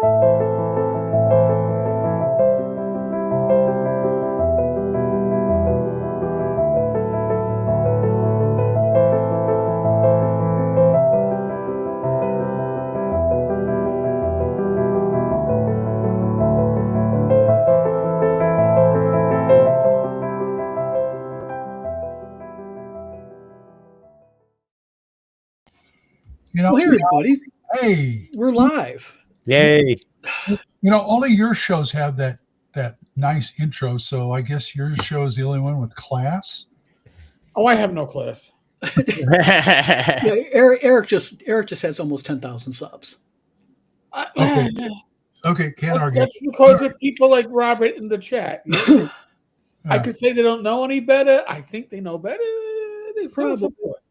Well, here, everybody. Hey, we're live. Yay! Only your shows have that nice intro, so I guess your show is the only one with class. Oh, I have no class. Yeah, Eric just has almost 10,000 subs. Okay, can't argue. That's because of people like Robert in the chat. I could say they don't know any better. I think they know better. They still support.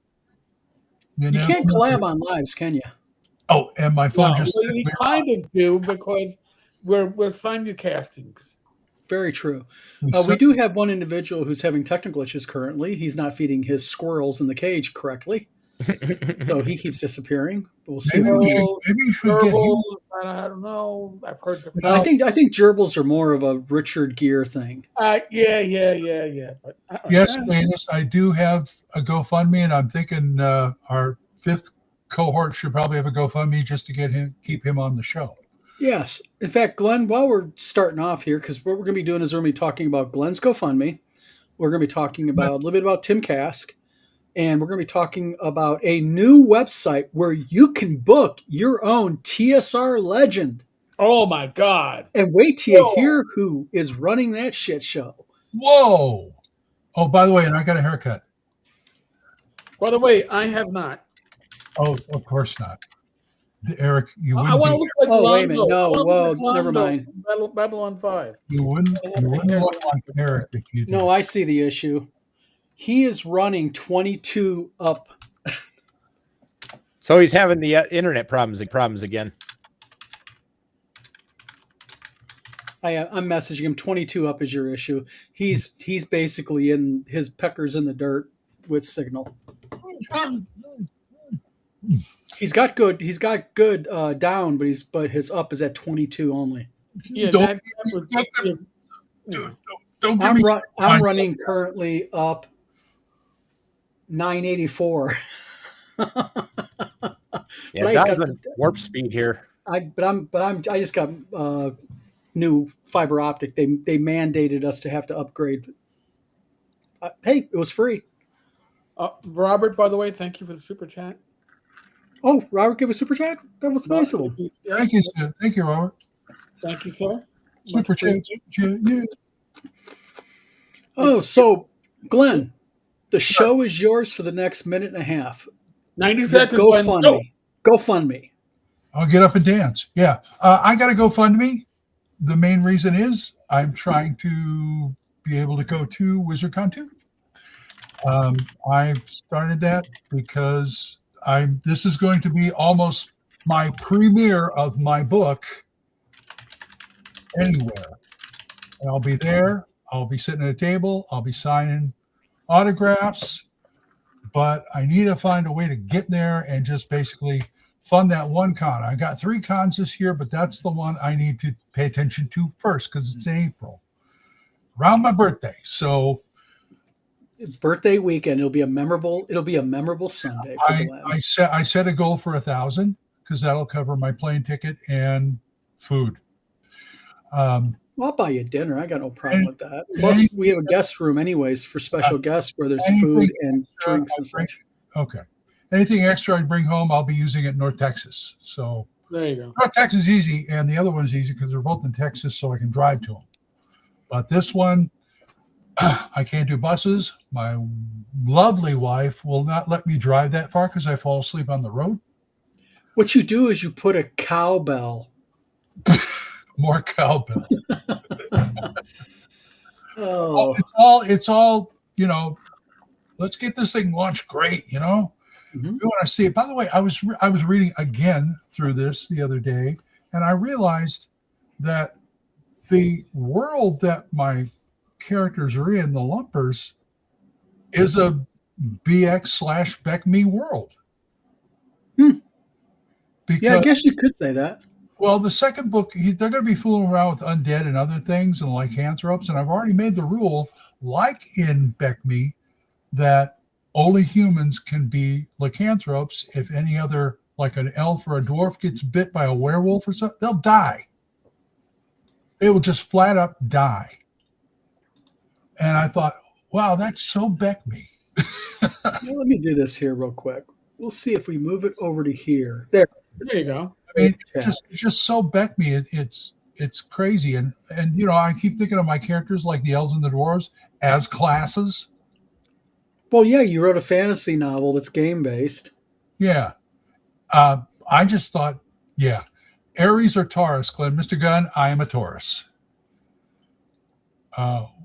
You can't collab on lives, can you? Oh, and my phone just said we kind of do because we're simulcasting. Very true. We do have one individual who's having technical issues currently. He's not feeding his squirrels in the cage correctly, so he keeps disappearing. We'll see. Maybe we should get him. I don't know. I've heard. I think gerbils are more of a Richard Gere thing. Yeah. But, yes, Lannis, I do have a GoFundMe, and I'm thinking our fifth cohort should probably have a GoFundMe just to keep him on the show. Yes. In fact, Glenn, while we're starting off here, because what we're going to be doing is we're going to be talking about Glenn's GoFundMe. We're going to be talking about a little bit about Tim Kask. And we're going to be talking about a new website where you can book your own TSR legend. Oh, my God. And wait till you hear who is running that shit show. Whoa. Oh, by the way, and I got a haircut. By the way, I have not. Oh, of course not. Eric, you wouldn't. I want to look like Lowe. Wait a minute. No, whoa, never mind. Babylon 5. You wouldn't look like Eric if you did. No, I see the issue. He is running 22 up. So he's having the internet problems again. I'm messaging him. 22 up is your issue. He's basically in his peckers in the dirt with signal. He's got good down, but his up is at 22 only. Yeah, don't give me. I'm running currently up 984. Yeah, that's warp speed here. I just got new fiber optic. They mandated us to have to upgrade. Hey, it was free. Robert, by the way, thank you for the super chat. Oh, Robert gave a super chat? That was nice of him. Thank you, sir. Thank you, Robert. Thank you, sir. Super chat. Yeah. Oh, so Glenn, the show is yours for the next minute and a half. 90 seconds. GoFundMe. I'll get up and dance. Yeah. I got to GoFundMe. The main reason is I'm trying to be able to go to WizardCon 2. I've started that because this is going to be almost my premiere of my book anywhere. And I'll be there. I'll be sitting at a table. I'll be signing autographs. But I need to find a way to get there and just basically fund that one con. I got 3 cons this year, but that's the one I need to pay attention to first because it's in April, around my birthday. So birthday weekend, it'll be a memorable Sunday. I set a goal for 1,000 because that'll cover my plane ticket and food. I'll buy you dinner. I got no problem with that. Plus, we have a guest room anyways for special guests where there's food and drinks and such. Okay. Anything extra I bring home, I'll be using at North Texas. So there you go. North Texas is easy, and the other one's easy because they're both in Texas, so I can drive to them. But this one, I can't do buses. My lovely wife will not let me drive that far because I fall asleep on the road. What you do is you put a cowbell. More cowbell. Oh. It's all, let's get this thing launched great, Mm-hmm. We want to see it. By the way, I was reading again through this the other day, and I realized that the world that my characters are in, the Lumpers, is a BX/BECME world. Yeah, I guess you could say that. Well, the second book, they're going to be fooling around with undead and other things and lycanthropes, and I've already made the rule, like in Beckme, that only humans can be lycanthropes. If any other, like an elf or a dwarf, gets bit by a werewolf or something, they'll die. They will just flat up die. And I thought, wow, that's so Beckme. Well, let me do this here real quick. We'll see if we move it over to here. There you go. I mean, it's just so Beckme. It's crazy. And I keep thinking of my characters like the elves and the dwarves as classes. Well, yeah, you wrote a fantasy novel that's game-based. Yeah. I just thought, yeah, Aries or Taurus, Glenn. Mr. Gunn, I am a Taurus.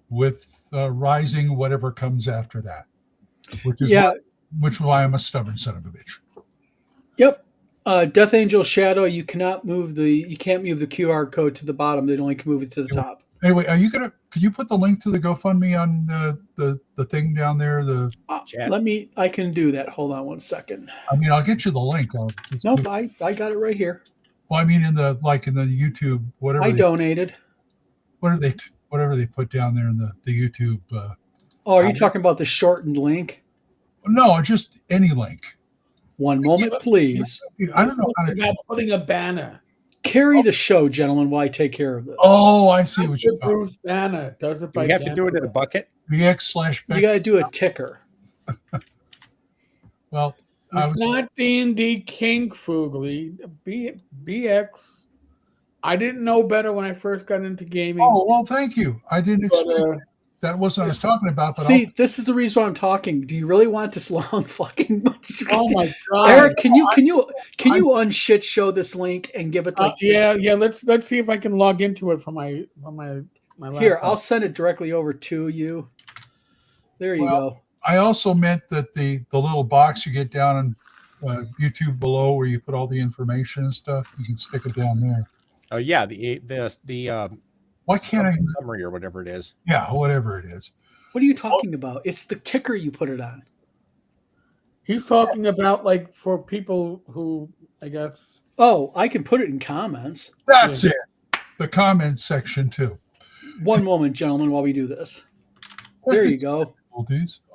With rising whatever comes after that. Which is why I'm a stubborn son of a bitch. Yep. Death Angel Shadow, you can't move the QR code to the bottom. They only can move it to the top. Anyway, could you put the link to the GoFundMe on the thing down there? I can do that. Hold on one second. I mean, I'll get you the link. Nope, I got it right here. Well, I mean, in the YouTube, whatever. I donated. Whatever they put down there in the YouTube. Are you talking about the shortened link? No, just any link. One moment, please. I don't know how to about putting a banner. Carry the show, gentlemen, while I take care of this. Oh, I see what you're talking Bruce Banner does it by you have to do it in a bucket? BX/. You got to do a ticker. Well, it's not D&D King Fugly. BX. I didn't know better when I first got into gaming. Oh, well, thank you. I didn't expect that wasn't what I was talking about. But see, this is the reason why I'm talking. Do you really want this long fucking? Oh my god, Eric! Can you unshit show this link and give it? Yeah. Let's see if I can log into it from my laptop. Here, I'll send it directly over to you. There you go. I also meant that the little box you get down on YouTube below, where you put all the information and stuff, you can stick it down there. Oh yeah, the why can't I summary or whatever it is? Yeah, whatever it is. What are you talking about? It's the ticker you put it on. He's talking about like for people who, I guess. Oh, I can put it in comments. That's it. The comments section too. One moment, gentlemen, while we do this. There you go.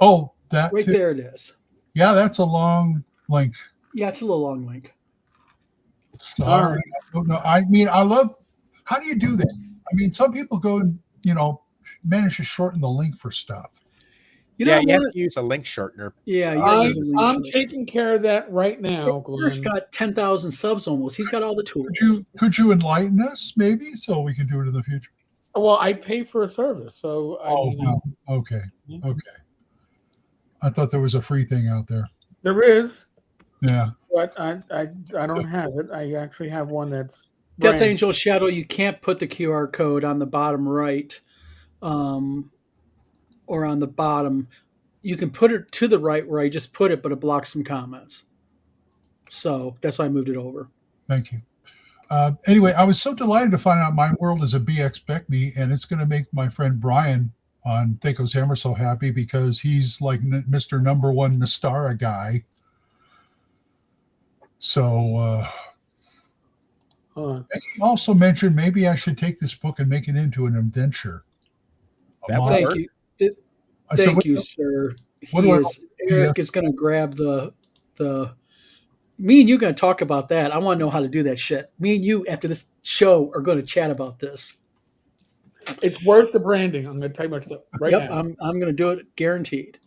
Oh, that right too. There it is. Yeah, that's a long link. Yeah, it's a little long link. Sorry, I don't know. I mean, I love. How do you do that? I mean, some people go and manage to shorten the link for stuff. You have to use a link shortener. Yeah, I'm taking care of that right now. Chris got 10,000 subs almost. He's got all the tools. Could you enlighten us, maybe, so we can do it in the future? Well, I pay for a service, so. Okay. I thought there was a free thing out there. There is. Yeah. But I don't have it. I actually have one that's. Death Angel Shadow, you can't put the QR code on the bottom right or on the bottom. You can put it to the right where I just put it, but it blocks some comments. So that's why I moved it over. Thank you. Anyway, I was so delighted to find out my world is a BX Beckme, and it's going to make my friend Brian on Theko's Hammer so happy because he's like Mr. Number One Mystara guy. So... he also mentioned maybe I should take this book and make it into an adventure. Thank you. Thank you, sir. Eric is going to grab the. Me and you going to talk about that. I want to know how to do that shit. Me and you, after this show, are going to chat about this. It's worth the branding. I'm going to tell you much right now. I'm going to do it, guaranteed.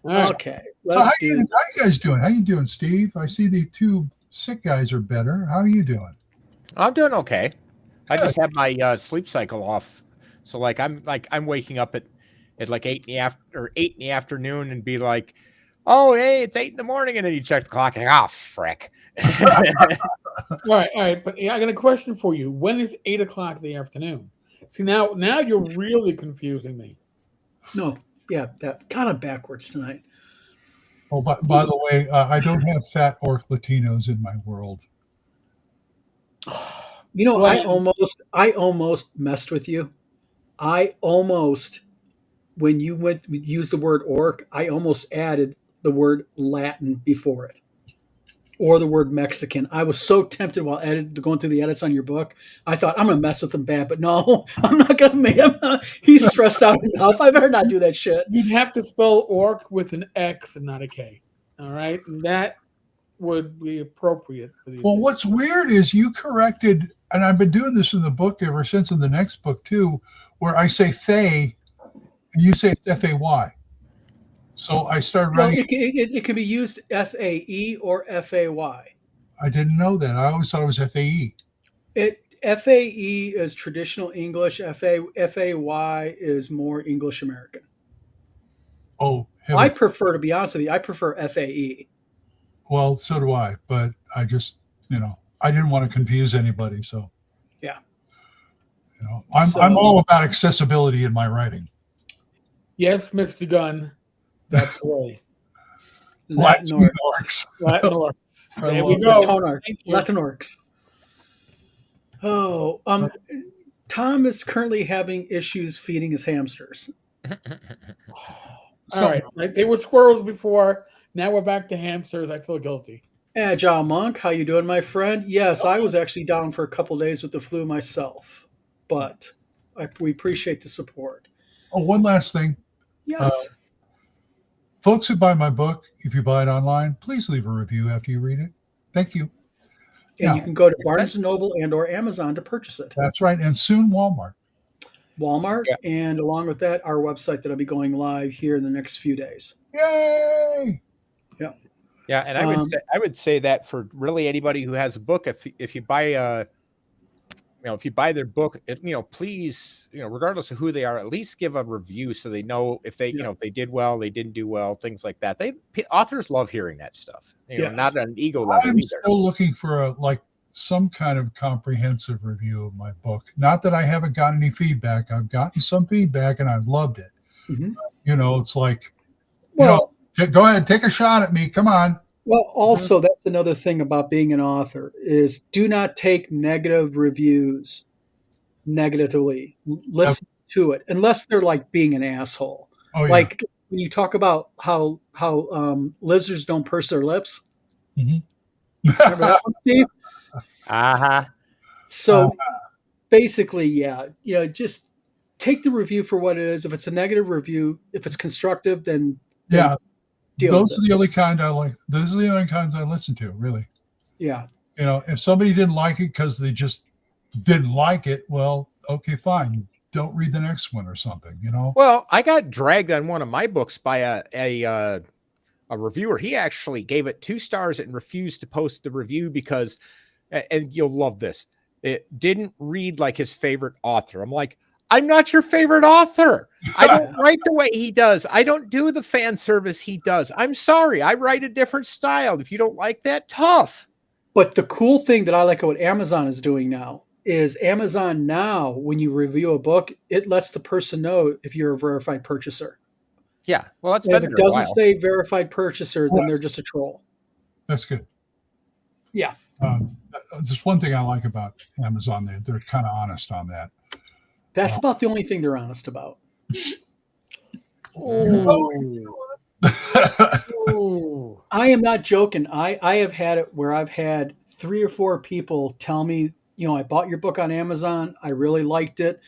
Right. Okay. So how you guys doing? How you doing, Steve? I see the two sick guys are better. How are you doing? I'm doing okay. I just have my sleep cycle off, so I'm waking up at like 8 in the afternoon and be like, oh hey, it's 8 in the morning, and then you check the clock and frick. All right, but I got a question for you. When is 8 o'clock in the afternoon? See now you're really confusing me. No, yeah, that kind of backwards tonight. Oh, by the way, I don't have fat orc Latinos in my world. I almost messed with you. When you used the word orc, I almost added the word Latin before it. or the word Mexican. I was so tempted while going through the edits on your book. I thought, I'm going to mess with him bad, but no, I'm not going to make him. He's stressed out enough. I better not do that shit. You'd have to spell orc with an X and not a K. All right? And that would be appropriate for these Well, days. what's weird is you corrected, and I've been doing this in the book ever since, in the next book too, where I say Fay, and you say it's F-A-Y. So I started Well, writing. it can be used FAE or FAY. I didn't know that. I always thought it was F-A-E. FAE is traditional English. FAY is more English American. Oh, I prefer, to be honest with you, I prefer FAE. well, so do I, but I just, I didn't want to confuse anybody. So, Yeah. I'm all about accessibility in my writing. Yes, Mr. Gunn. That's the way. Latin orcs. Latin orcs. There we love go. Latin orcs. Oh, Tom is currently having issues feeding his hamsters. All right. They were squirrels before. Now we're back to hamsters. I feel guilty. Agile Monk, how you doing, my friend? Yes, I was actually down for a couple days with the flu myself, but we appreciate the support. Oh, one last thing. Yes. Folks who buy my book, if you buy it online, please leave a review after you read it. Thank you. And you can go to Barnes & Noble and or Amazon to purchase it. That's right. And soon Walmart. And along with that, our website that'll be going live here in the next few days. Yay! Yeah. Yeah, and I would say that for really anybody who has a book, if you buy if you buy their book, please, regardless of who they are, at least give a review so they know if they, if they did well, they didn't do well, things like that. Authors love hearing that stuff. Not on an ego level I'm either. still looking for some kind of comprehensive review of my book. Not that I haven't gotten any feedback. I've gotten some feedback and I've loved it. Mm-hmm. It's like, go ahead, take a shot at me. Come on. Well, also, that's another thing about being an author is do not take negative reviews negatively. Listen to it, unless they're like being an asshole. Oh, yeah. Like when you talk about how lizards don't purse their lips. Mm-hmm. Remember that one, Steve? Uh-huh. So basically, just take the review for what it is. If it's a negative review, if it's constructive, then those are the only kind I like. Those are the only kinds I listen to, really. Yeah. If somebody didn't like it because they just didn't like it, well, okay, fine. Don't read the next one or something, Well, I got dragged on one of my books by a reviewer. He actually gave it 2 stars and refused to post the review because, and you'll love this, it didn't read like his favorite author. I'm like, I'm not your favorite author. I don't write the way he does. I don't do the fan service he does. I'm sorry. I write a different style. If you don't like that, tough. But the cool thing that I like what Amazon is doing now is Amazon now, when you review a book, it lets the person know if you're a verified purchaser. Yeah. Well, that's if it doesn't say verified purchaser, then they're just a troll. That's good. Yeah. There's one thing I like about Amazon. They're kind of honest on that. That's about the only thing they're honest about. I am not joking. I have had it where I've had 3 or 4 people tell me, I bought your book on Amazon. I really liked it.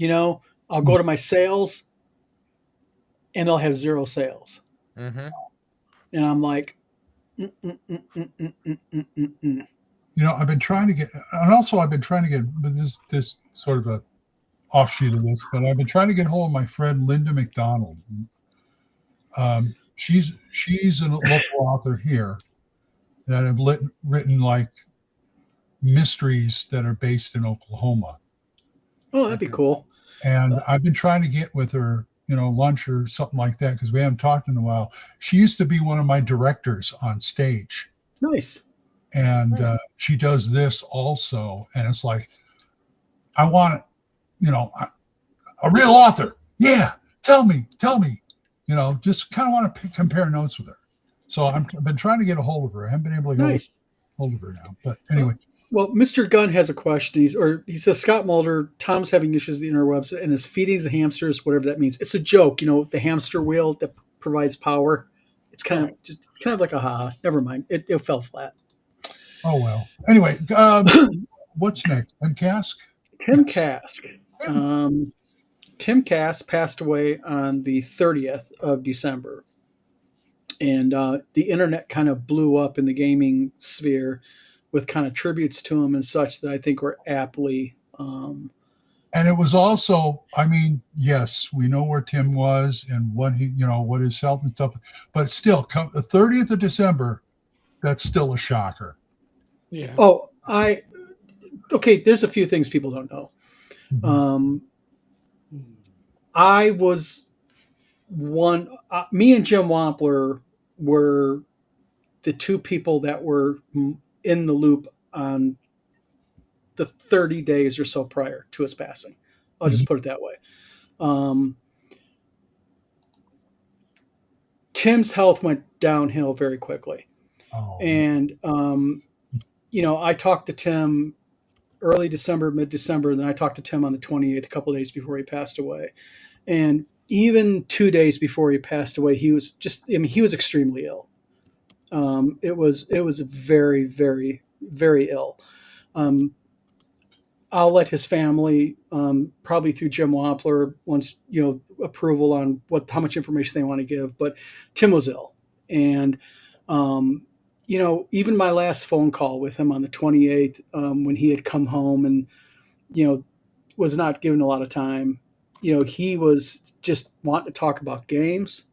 I'll go to my sales and they'll have 0 sales. Mm-hmm. And I'm like, I've been trying to get, and also I've been trying to get this sort of a offshoot of this, but I've been trying to get hold of my friend Linda McDonald. She's a local author here that have written like mysteries that are based in Oklahoma. Oh, that'd be cool. And I've been trying to get with her, lunch or something like that because we haven't talked in a while. She used to be one of my directors on stage. Nice. And she does this also, and it's like, I want a real author. Yeah, tell me. Just kind of want to compare notes with her. So I've been trying to get a hold of her. I haven't been able to get hold of her now. But anyway. Well, Mr. Gunn has a question. He says, Scott Mulder, Tom's having issues with the interwebs and is feeding the hamsters, whatever that means. It's a joke, the hamster wheel that provides power. It's kind of like a haha. Never mind. It fell flat. Oh well. Anyway, what's next? And Kask? Tim Kask. Tim Kask passed away on the 30th of December. And the internet kind of blew up in the gaming sphere with kind of tributes to him and such that I think were aptly. And it was also, I mean, yes, we know where Tim was and what he, what his health and stuff, but still, the 30th of December, that's still a shocker. Yeah. Oh, okay, there's a few things people don't know. I was me and Jim Wampler were the two people that were in the loop on the 30 days or so prior to his passing. I'll just put it that way. Tim's health went downhill very quickly. Oh. And, I talked to Tim early December, mid-December, and then I talked to Tim on the 28th, a couple of days before he passed away. And even 2 days before he passed away, he was extremely ill. It was very, very, very ill. I'll let his family, probably through Jim Wampler, once approval on how much information they want to give. But Tim was ill, and even my last phone call with him on the 28th, when he had come home and was not given a lot of time. He was just wanting to talk about games.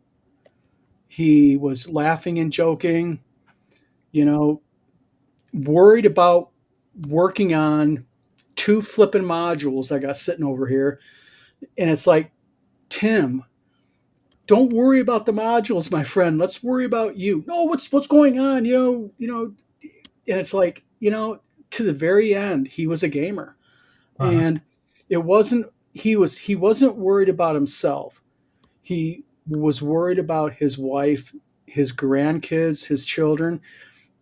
He was laughing and joking. Worried about working on 2 flipping modules I got sitting over here. And it's like, Tim, don't worry about the modules, my friend. Let's worry about you. No, what's going on? And it's like, to the very end, he was a gamer. Uh-huh. And it wasn't, he wasn't worried about himself. He was worried about his wife, his grandkids, his children.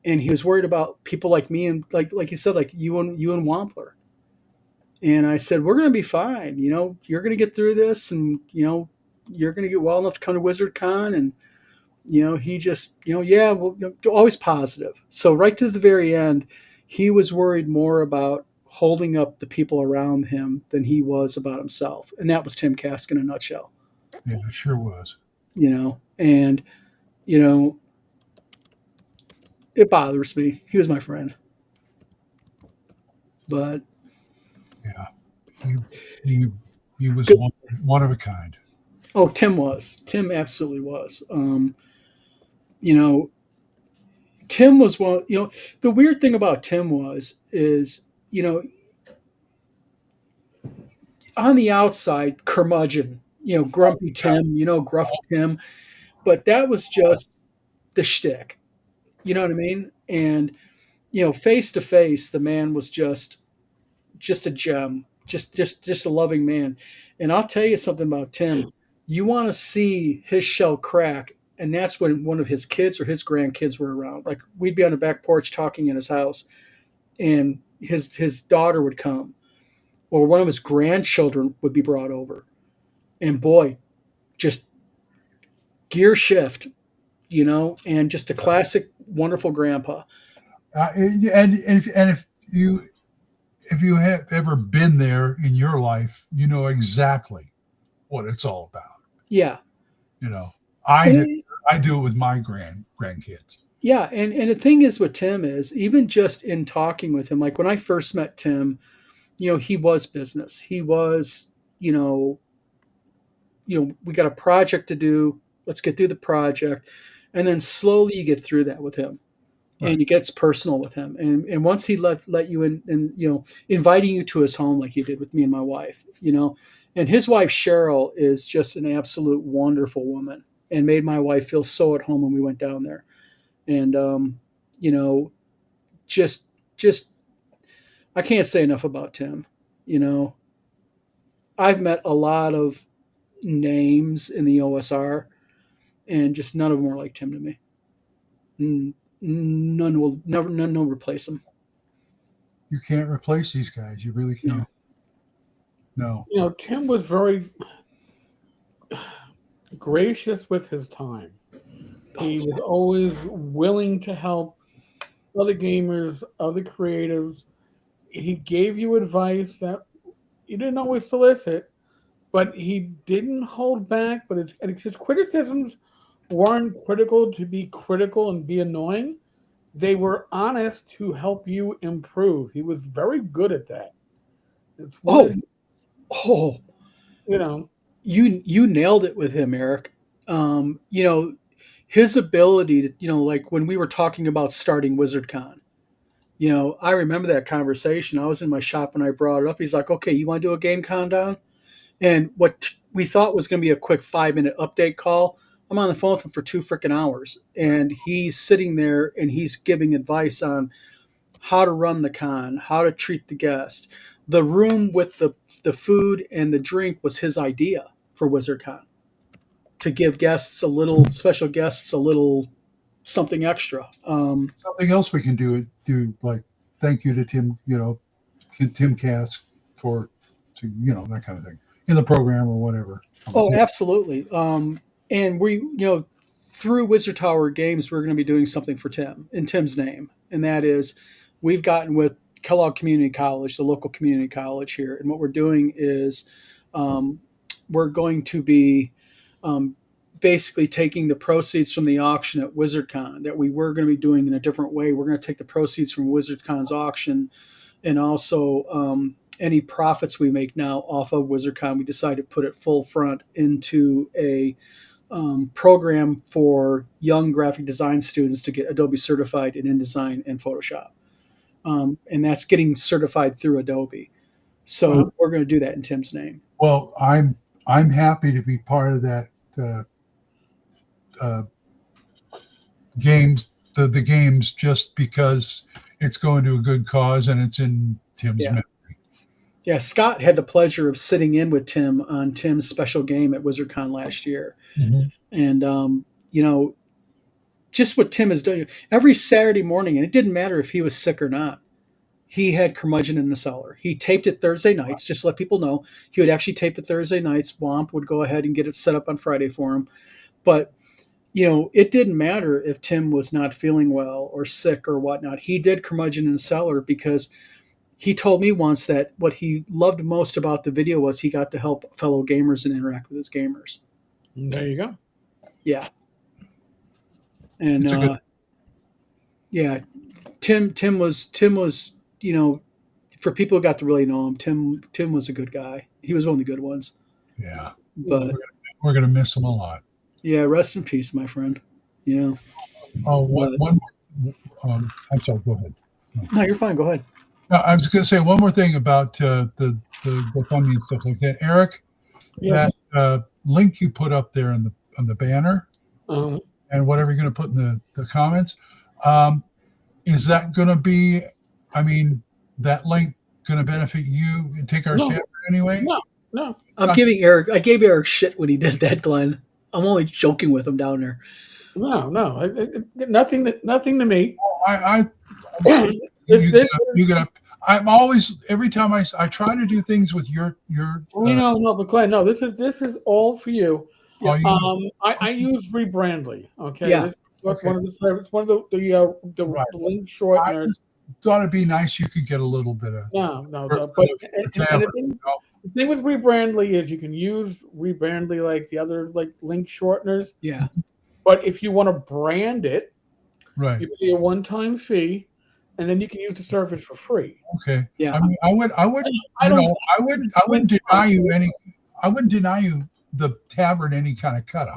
And he was worried about people like me and like you said, like you and Wampler. And I said, we're going to be fine. You're going to get through this, and, you're going to get well enough to come to WizardCon. And, he just, always positive. So right to the very end, he was worried more about holding up the people around him than he was about himself. And that was Tim Kask in a nutshell. Yeah, it sure was. And, it bothers me. He was my friend. But yeah, he was one of a kind. Oh, Tim was. Tim absolutely was. Tim was one. The weird thing about Tim is on the outside, curmudgeon. Grumpy Tim. Gruff Tim. But that was just the shtick. You know what I mean? And face to face, the man was just a gem, just a loving man. And I'll tell you something about Tim. You want to see his shell crack, and that's when one of his kids or his grandkids were around. Like, we'd be on the back porch talking in his house, and his daughter would come, or one of his grandchildren would be brought over. And boy, just gear shift, and just a classic wonderful grandpa. And if you have ever been there in your life, you know exactly what it's all about. Yeah. I do it with my grandkids. Yeah. And the thing is with Tim is, even just in talking with him, like when I first met Tim, he was business. He was, we got a project to do. Let's get through the project. And then slowly you get through that with him. Right. And it gets personal with him. And once he let you in, and, inviting you to his home like he did with me and my wife, and his wife, Cheryl, is just an absolute wonderful woman and made my wife feel so at home when we went down there. And, just I can't say enough about Tim. I've met a lot of names in the OSR, and just none of them are like Tim to me. None will replace him. You can't replace these guys. You really can't. No. Tim was very gracious with his time. He was always willing to help other gamers, other creatives. He gave you advice that you didn't always solicit, but he didn't hold back. But his criticisms weren't critical to be critical and be annoying. They were honest to help you improve. He was very good at that. It's one of, Oh, you know, you nailed it with him, Eric. You know, his ability to, you know, like when we were talking about starting WizardCon, you know, I remember that conversation. I was in my shop and I brought it up. He's like, okay, you want to do a game countdown? And what we thought was going to be a quick 5-minute update call, I'm on the phone with him for 2 freaking hours. And he's sitting there and he's giving advice on how to run the con, how to treat the guest. The room with the food and the drink was his idea for WizardCon to give guests a little, special guests a little something extra. Something else we can do like thank you to Tim, Tim Kask that kind of thing in the program or whatever. Oh, absolutely. And we, through Wizard Tower Games, we're going to be doing something for Tim in Tim's name. And that is, we've gotten with Kellogg Community College, the local community college here. And what we're doing is we're going to be basically taking the proceeds from the auction at WizardCon that we were going to be doing in a different way. We're going to take the proceeds from WizardCon's auction and also any profits we make now off of WizardCon. We decided to put it full front into a program for young graphic design students to get Adobe certified in InDesign and Photoshop. And that's getting certified through Adobe. So we're going to do that in Tim's name. Well, I'm happy to be part of that games, the games, just because it's going to a good cause and it's in Tim's memory. Yeah, Scott had the pleasure of sitting in with Tim on Tim's special game at WizardCon last year. Mm-hmm. And, just what Tim is doing every Saturday morning, and it didn't matter if he was sick or not, he had curmudgeon in the cellar. He taped it Thursday nights, just to let people know. He would actually tape it Thursday nights. Womp would go ahead and get it set up on Friday for him. But, it didn't matter if Tim was not feeling well or sick or whatnot. He did curmudgeon in the cellar because he told me once that what he loved most about the video was he got to help fellow gamers and interact with his gamers. There you go. Yeah. And Tim was, for people who got to really know him, Tim was a good guy. He was one of the good ones. Yeah. But we're gonna miss him a lot. Yeah, rest in peace, my friend. Oh, one more. I'm sorry, go ahead. No, you're fine. Go ahead. No, I was going to say one more thing about the GoFundMe and stuff like that. Eric, that link you put up there on the banner and whatever you're going to put in the comments, is that going to be, that link going to benefit you and take our stand anyway? No. I gave Eric shit when he did that, Glenn. I'm only joking with him down there. No. Nothing to me. I'm always, every time I try to do things with your but Glenn, no, this is all for you. I use Rebrandly. Okay. Yeah. It's one of the link shorteners. I just thought it'd be nice you could get a little bit of the thing with Rebrandly is you can use Rebrandly like the other link shorteners. Yeah. But if you want to brand it, right, you pay a one-time fee, and then you can use the service for free. Okay. Yeah. I wouldn't deny you the Tavern any kind of cut.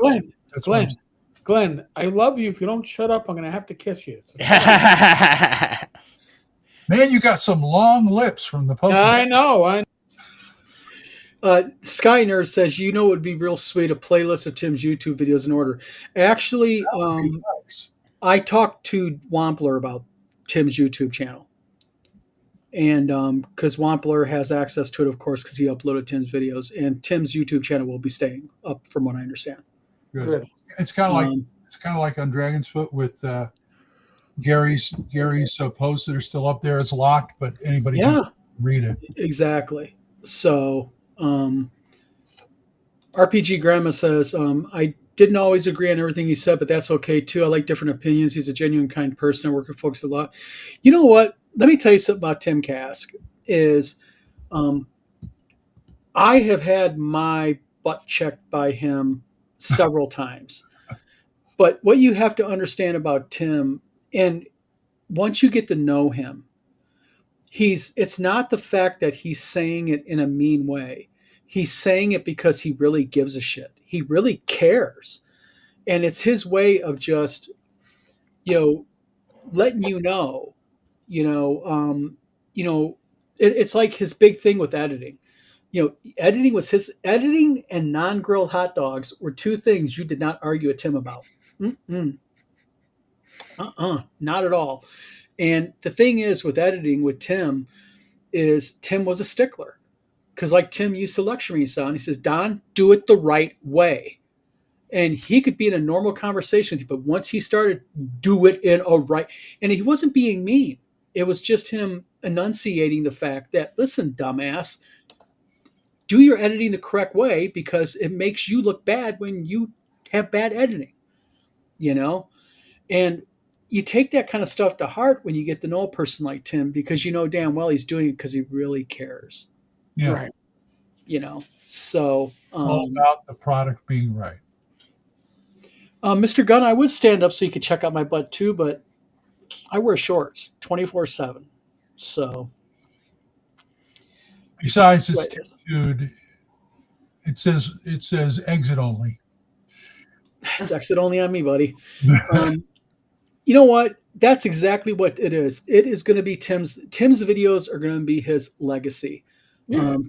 Glenn, I love you. If you don't shut up, I'm going to have to kiss you. Man, you got some long lips from the Pokemon. I know. Sky Nerd says, it would be real sweet, a playlist of Tim's YouTube videos in order. Actually, nice. I talked to Wampler about Tim's YouTube channel. And because Wampler has access to it, of course, because he uploaded Tim's videos. And Tim's YouTube channel will be staying up, from what I understand. Good. It's kind of like on Dragon's Foot with Gary's posts that are still up there. It's locked, but anybody can read it. Exactly. So RPG Grandma says, I Didn't always agree on everything he said, but that's okay too. I like different opinions. He's a genuine, kind person. I work with folks a lot. You know what? Let me tell you something about Tim Kask. Is um, I have had my butt checked by him several times. But what you have to understand about Tim, and once you get to know him, it's not the fact that he's saying it in a mean way. He's saying it because he really gives a shit. He really cares. And it's his way of just, letting you know, it's like his big thing with editing. Editing and non-grilled hot dogs were two things you did not argue with Tim about. Mm-mm. Not at all. And the thing is with editing with Tim is Tim was a stickler. Because like Tim used to lecture me on, he says, Don, do it the right way. And he could be in a normal conversation with you, but once he started, do it in a right. And he wasn't being mean. It was just him enunciating the fact that, listen, dumbass, do your editing the correct way because it makes you look bad when you have bad editing, you know? And you take that kind of stuff to heart when you get to know a person like Tim because you know damn well he's doing it because he really cares. Yeah. Right. So it's all about the product being right. Mr. Gunn, I would stand up so you could check out my butt too, but I wear shorts 24/7. So besides its attitude, it says exit only. It's exit only on me, buddy. You know what? That's exactly what it is. It is going to be Tim's videos are going to be his legacy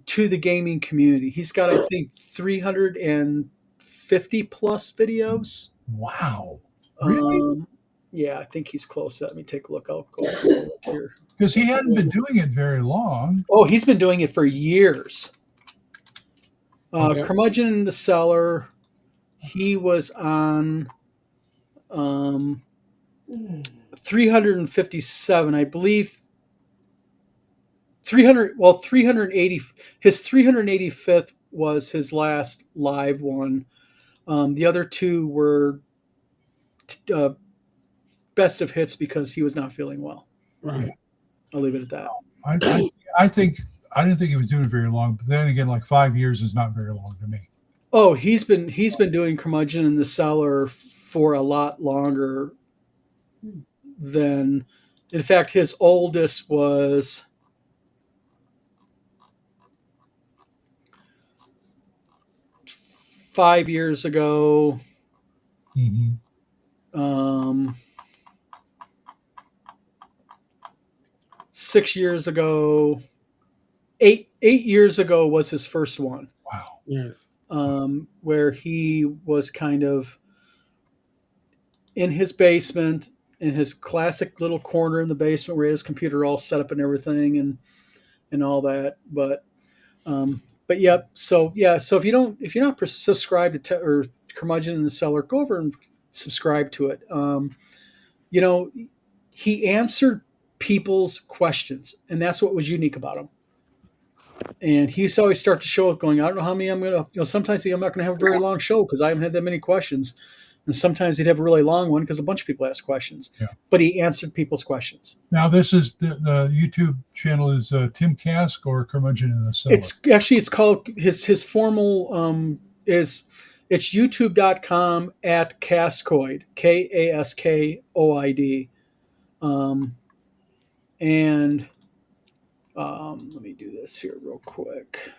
to the gaming community. He's got, I think, 350 plus videos. Wow. Really? Yeah, I think he's close. Let me take a look. I'll go look here. Because he hadn't been doing it very long. Oh, he's been doing it for years. Curmudgeon in the Cellar. He was on 357, I believe. 380. His 385th was his last live one. The other two were best of hits because he was not feeling well. Right. I'll leave it at that. I didn't think he was doing it very long, but then again, like 5 years is not very long to me. Oh, he's been doing Curmudgeon in the Cellar for a lot longer than. In fact, his oldest was 5 years ago. Mm-hmm. 6 years ago. 8 years ago was his first one. Wow. Yes. Where he was kind of in his basement, in his classic little corner in the basement where he had his computer all set up and everything and all that. But yep. So if you're not subscribed to or Curmudgeon in the Cellar, go over and subscribe to it. He answered people's questions, and that's what was unique about him. And he used to always start the show with going, I don't know how many I'm going to, sometimes I'm not going to have a very long show because I haven't had that many questions. And sometimes he'd have a really long one because a bunch of people ask questions. Yeah. But he answered people's questions. Now, this is the YouTube channel is Tim Kask or Curmudgeon in the Cellar? It's called, his formal it's youtube.com @Kaskoid, Kaskoid. And let me do this here real quick.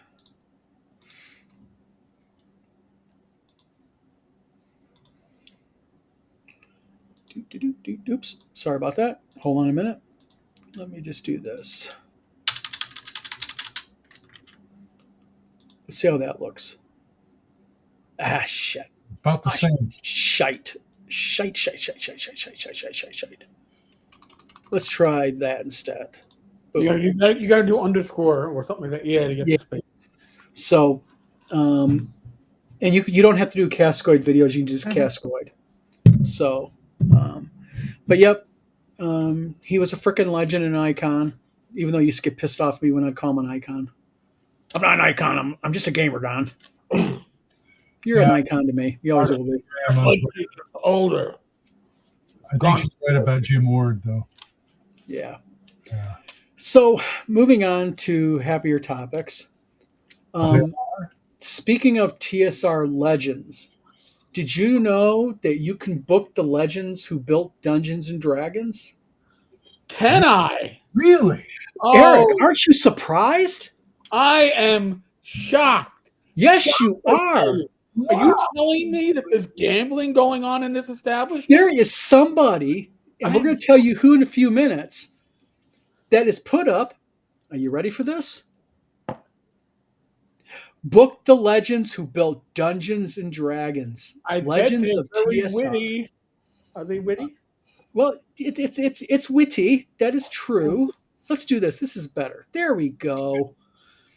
Oops, sorry about that. Hold on a minute. Let me just do this. Let's see how that looks. Shit. About the same. Shite. Let's try that instead. You got to do underscore or something like that. Yeah, to get the space. So, and you don't have to do Kaskoid videos. You can do Kaskoid. So, but yep, he was a freaking legend and an icon. Even though you used to get pissed off at me when I call him an icon. I'm not an icon. I'm just a gamer, Don. You're Yeah. an icon to me. You always will be. It's Grandma. like he's just older. I think she's right about Jim Ward, though. Yeah. Yeah. So moving on to happier topics. Speaking of TSR legends, did you know that you can book the legends who built Dungeons and Dragons? Can I? Really? Eric, Oh, aren't you surprised? I am shocked. Yes, Shocked, you I tell are. you. Are you Wow. telling me that there's gambling going on in this establishment? There is somebody, and we're going to tell you who in a few minutes, that is put up. Are you ready for this? Book the legends who built Dungeons and Dragons. I Legends bet of they're very TSR. witty. Are they witty? Well, it's witty. That is true. Let's do this. This is better. There we go.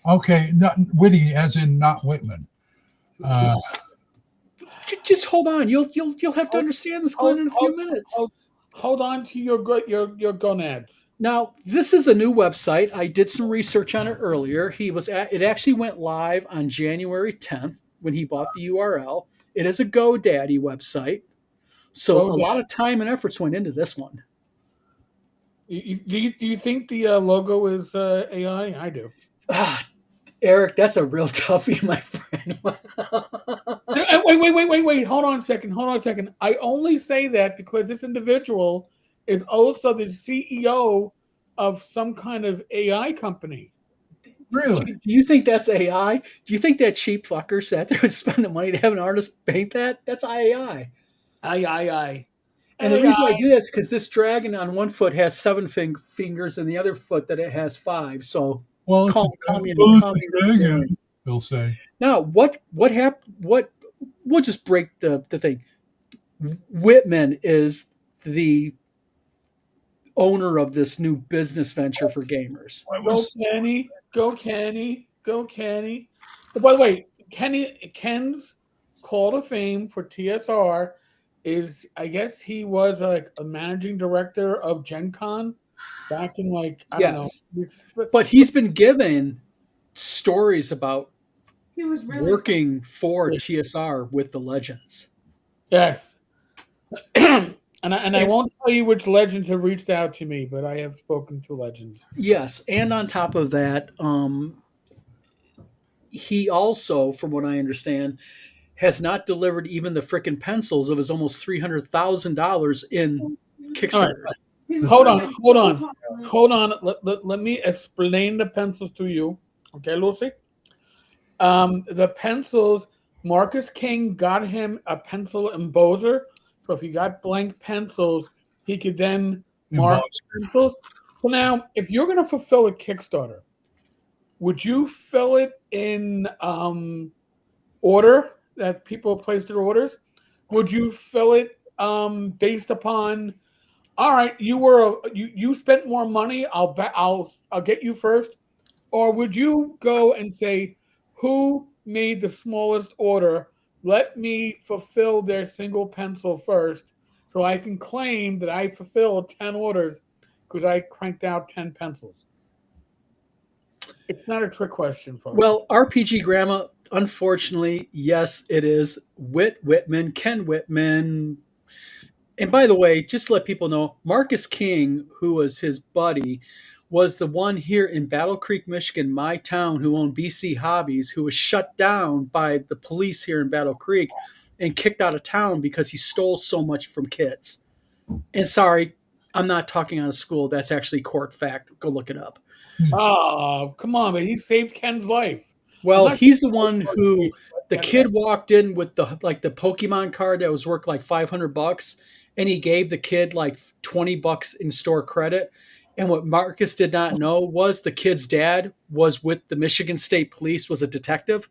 Okay, not witty, as in not Whitman. Just hold on. You'll have to understand this, Glenn, in a few minutes. Hold on to your gonads. Now, this is a new website. I did some research on it earlier. It actually went live on January 10th when he bought the URL. It is a GoDaddy website. So a lot of time and efforts went into this one. Do you think the logo is AI? I do. Eric, that's a real toughie, my friend. Wait. Hold on a second. I only say that because this individual is also the CEO of some kind of AI company. Really? Do you think that's AI? Do you think that cheap fucker sat there and spent the money to have an artist paint that? That's AI. AI. And the reason I do this is because this dragon on one foot has 7 fingers and the other foot that it has 5. So Well, it's call me dragon, they'll say. Now, what happened? We'll just break the thing. Whitman is the owner of this new business venture for gamers. Go Kenny. By the way, Ken's call to fame for TSR is, I guess he was like a managing director of Gen Con back in I don't know. But he's been given stories about working for TSR with the legends. Yes. And I won't tell you which legends have reached out to me, but I have spoken to legends. Yes, and on top of that, he also, from what I understand, has not delivered even the frickin' pencils of his almost $300,000 in Kickstarters. Right. Hold on. Let me explain the pencils to you. Okay, Lucy? The pencils, Marcus King got him a pencil embosser. So if he got blank pencils, he could then mark pencils. So now, if you're going to fulfill a Kickstarter, would you fill it in order that people place their orders? Would you fill it based upon, all right, you spent more money, I'll get you first? Or would you go and say, who made the smallest order? Let me fulfill their single pencil first so I can claim that I fulfilled 10 orders because I cranked out 10 pencils. It's not a trick question, folks. Well, RPG Grandma, unfortunately, yes, it is. Whitman, Ken Whitman. And by the way, just to let people know, Marcus King, who was his buddy, was the one here in Battle Creek, Michigan, my town, who owned BC Hobbies, who was shut down by the police here in Battle Creek and kicked out of town because he stole so much from kids. And sorry, I'm not talking out of school. That's actually court fact. Go look it up. Oh, come on, man. He saved Ken's life. Well, he's the one who the kid walked in with the Pokemon card that was worth like $500, and he gave the kid like $20 in store credit. And what Marcus did not know was the kid's dad was with the Michigan State Police, was a detective.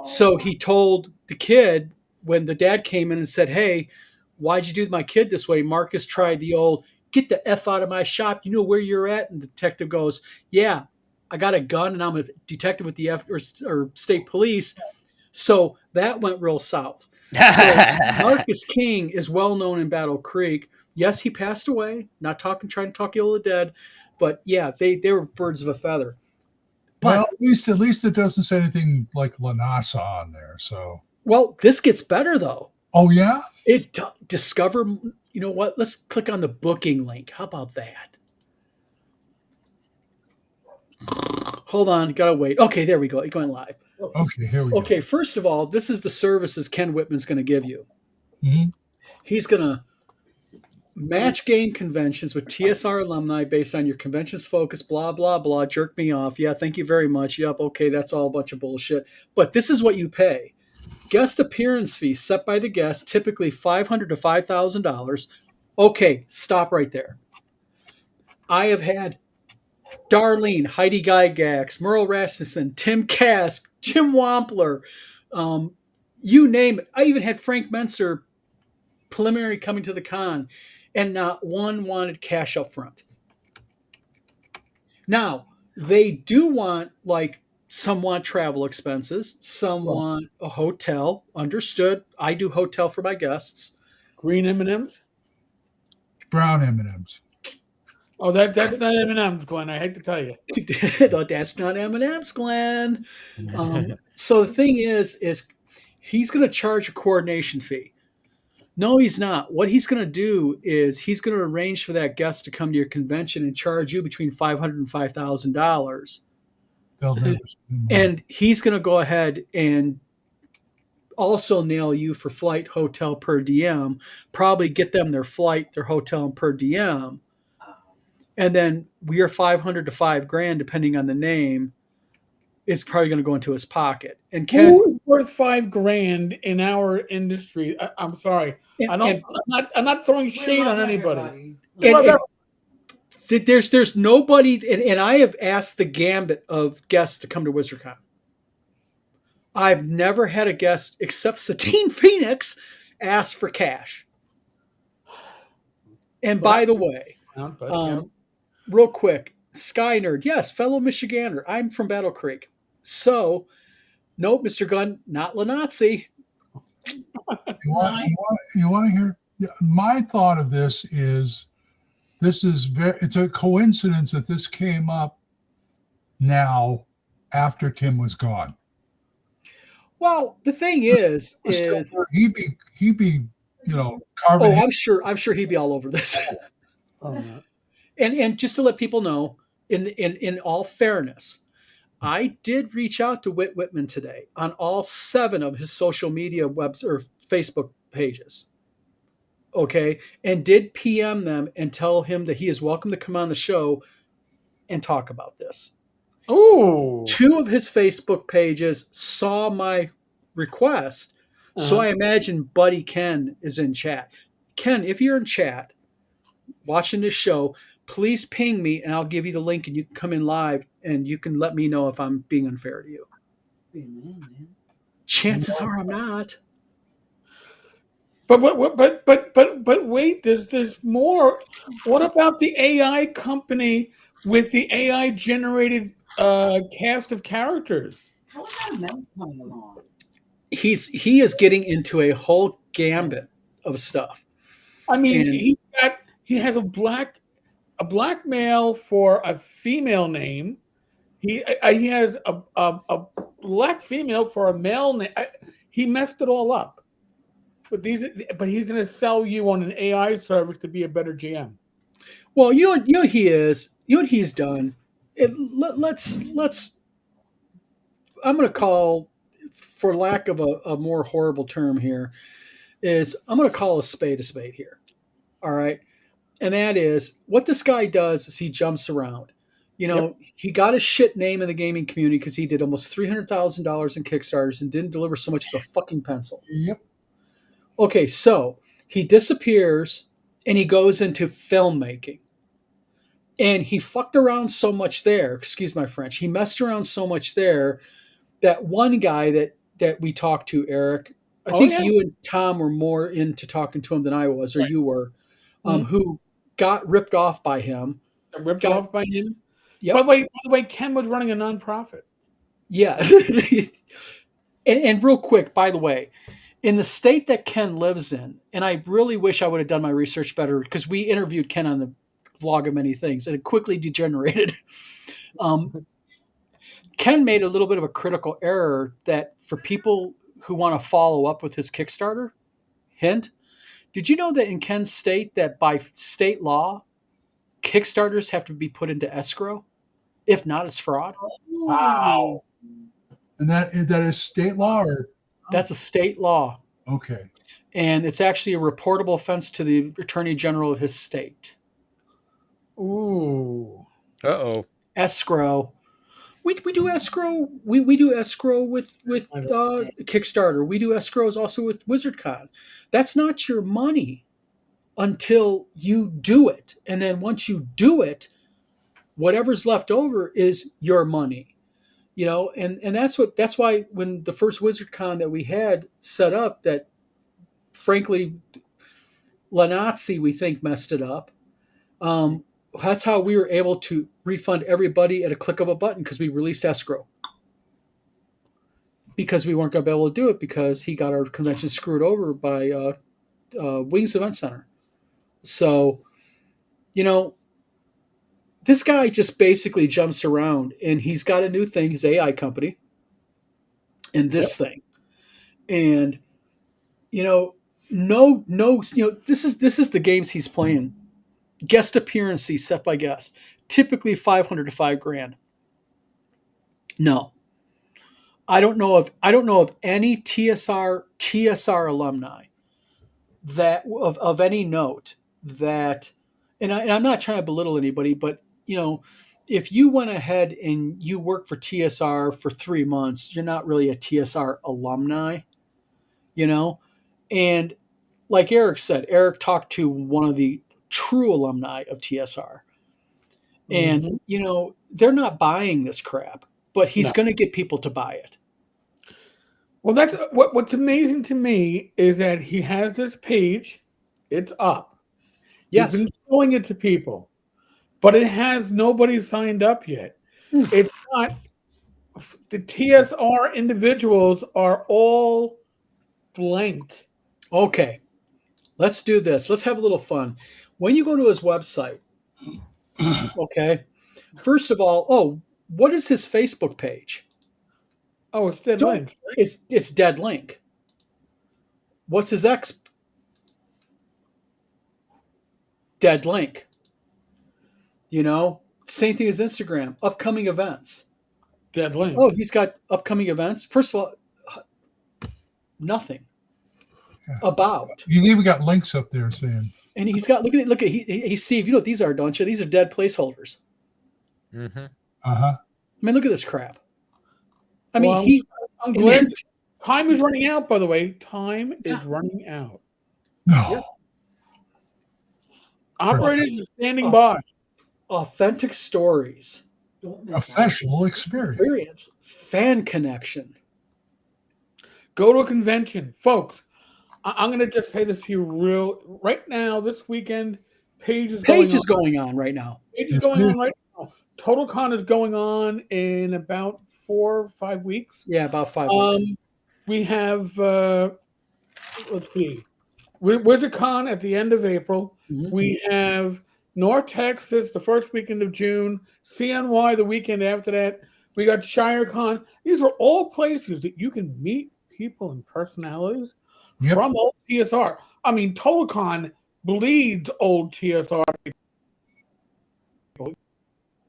So he told the kid when the dad came in and said, "Hey, why'd you do my kid this way?" Marcus tried the old, "Get the F out of my shop. You know where you're at." And the detective goes, "Yeah, I got a gun and I'm a detective with the or state police." So that went real south. So Marcus King is well known in Battle Creek. Yes, he passed away. Not trying to talk ill of the dead, but yeah, they were birds of a feather. But well, at least it doesn't say anything like Lanasa on there. So Well, this gets better though. Oh yeah. Discover. You know what? Let's click on the booking link. How about that? Hold on, gotta wait. Okay, there we go. It went live. Okay, here we Okay, first of all, this is the services Ken Whitman's going to give you. go. Mm-hmm. He's going to match game conventions with TSR alumni based on your convention's focus, blah, blah, blah. Jerk me off. Yeah, thank you very much. Yep, okay, that's all a bunch of bullshit. But this is what you pay. Guest appearance fee set by the guest, typically $500 to $5,000. Okay, stop right there. I have had Darlene, Heidi Gygax, Merle Rasmussen, Tim Kask, Jim Wampler, you name it. I even had Frank Menser preliminary coming to the con, and not one wanted cash up front. Now, they do want, like, some want travel expenses, some want a hotel. Understood. I do hotel for my guests. Green M&Ms? Brown M&Ms. Oh, that's not M&Ms, Glenn. I hate to tell you. No, that's not M&M's, Glenn. So the thing is he's going to charge a coordination fee. No, he's not. What he's going to do is he's going to arrange for that guest to come to your convention and charge you between $500 and $5,000. They'll never And he's going to go ahead and also nail you for flight, hotel, per diem, probably get them their flight, their hotel, and per diem. And then your $500 to $5,000, depending on the name, is probably going to go into his pocket. And Ken, who is worth $5,000 in our industry? I'm sorry, I'm not throwing shade on anybody. There's nobody, and I have asked the gambit of guests to come to WizardCon. I've never had a guest except Satine Phoenix ask for cash. And by the way, real quick, Sky Nerd, yes, fellow Michigander. I'm from Battle Creek. So, nope, Mr. Gunn, not Lanazzi. You want to hear? Yeah, my thought of this is it's a coincidence that this came up now after Tim was gone. Well, the thing is he'd be carving. Oh, I'm sure he'd be all over this. And just to let people know, in all fairness, I did reach out to Whit Whitman today on all 7 of his social media webs or Facebook pages. Okay, and did PM them and tell him that he is welcome to come on the show and talk about this. Oh, 2 of his Facebook pages saw my request, so I imagine Buddy Ken is in chat. Ken, if you're in chat watching this show, please ping me and I'll give you the link and you can come in live and you can let me know if I'm being unfair to you. Chances are I'm not. But wait, there's more. What about the AI company with the AI generated cast of characters? How is that Mel coming along? He is getting into a whole gambit of stuff. I mean, he has a black male for a female name. He has a black female for a male name. He messed it all up. But he's going to sell you on an AI service to be a better GM. Well, you know what he is. You know what he's done. Let's. I'm going to call, for lack of a more horrible term here, I'm going to call a spade here. All right. And that is what this guy does is he jumps around. He got a shit name in the gaming community because he did almost $300,000 in Kickstarters and didn't deliver so much as a fucking pencil. Yep. Okay, so he disappears and he goes into filmmaking. And he fucked around so much there, excuse my French, he messed around so much there that one guy that we talked to, Eric, I think you and Tom were more into talking to him than I was, or you were, who got ripped off by him. Off by him? Yep. By the way, Ken was running a nonprofit. Yeah. and real quick, by the way, in the state that Ken lives in, and I really wish I would have done my research better because we interviewed Ken on the vlog of many things, and it quickly degenerated. Ken made a little bit of a critical error that for people who want to follow up with his Kickstarter, hint, did you know that in Ken's state that by state law, Kickstarters have to be put into escrow? If not, it's fraud. Wow. And that is state law, or That's a state law. okay? And it's actually a reportable offense to the Attorney General of his state. Ooh. Uh-oh. Escrow. We do escrow. We do escrow with Kickstarter. We do escrows also with WizardCon. That's not your money until you do it. And then once you do it, whatever's left over is your money. You know, and that's why when the first WizardCon that we had set up, that frankly Lanazzi we think messed it up. That's how we were able to refund everybody at a click of a button, because we released escrow. Because we weren't going to be able to do it because he got our convention screwed over by Wings Event Center. So, you know, this guy just basically jumps around, and he's got a new thing, his AI company, and this thing. And, you know, this is the games he's playing. Guest appearances set by guest, typically $500 to $5,000. No, I don't know of any TSR alumni that of any note that, and I'm not trying to belittle anybody, but you know, if you went ahead and you worked for TSR for 3 months, you're not really a TSR alumni, you know, and like Eric said, Eric talked to one of the true alumni of TSR. And, you know, they're not buying this crap, but he's going to get people to buy it. Well, that's what's amazing to me is that he has this page. It's up. Yes. He's been showing it to people, but it has nobody signed up yet. It's not. The TSR individuals are all blank. Okay. Let's do this. Let's have a little fun. When you go to his website, okay, first of all, what is his Facebook page? Oh, it's dead links. Right? It's dead link. What's his X? Dead link. You know, same thing as Instagram. Upcoming events. Dead link. Oh, he's got upcoming events. First of all, nothing about. He's even got links up there saying. And he's got look at he Steve. You know what these are, don't you? These are dead placeholders. Mm-hmm. Uh-huh. I mean, look at this crap. I mean, Well, I'm glad time is running out. By the way, time is running out. No. Yeah. Operators are standing by. Authentic stories. Professional experience. Fan connection. Go to a convention, folks. I'm going to just say this to you right now. This weekend, Page is going on right now. Page is going on right now. TotalCon is going on in about 4 or 5 weeks. Yeah, about 5 weeks. We have, let's see, WizardCon at the end of April. Mm-hmm. We have North Texas the first weekend of June. CNY the weekend after that. We got ShireCon. These are all places that you can meet people and personalities from old TSR. I mean, TotalCon bleeds old TSR people.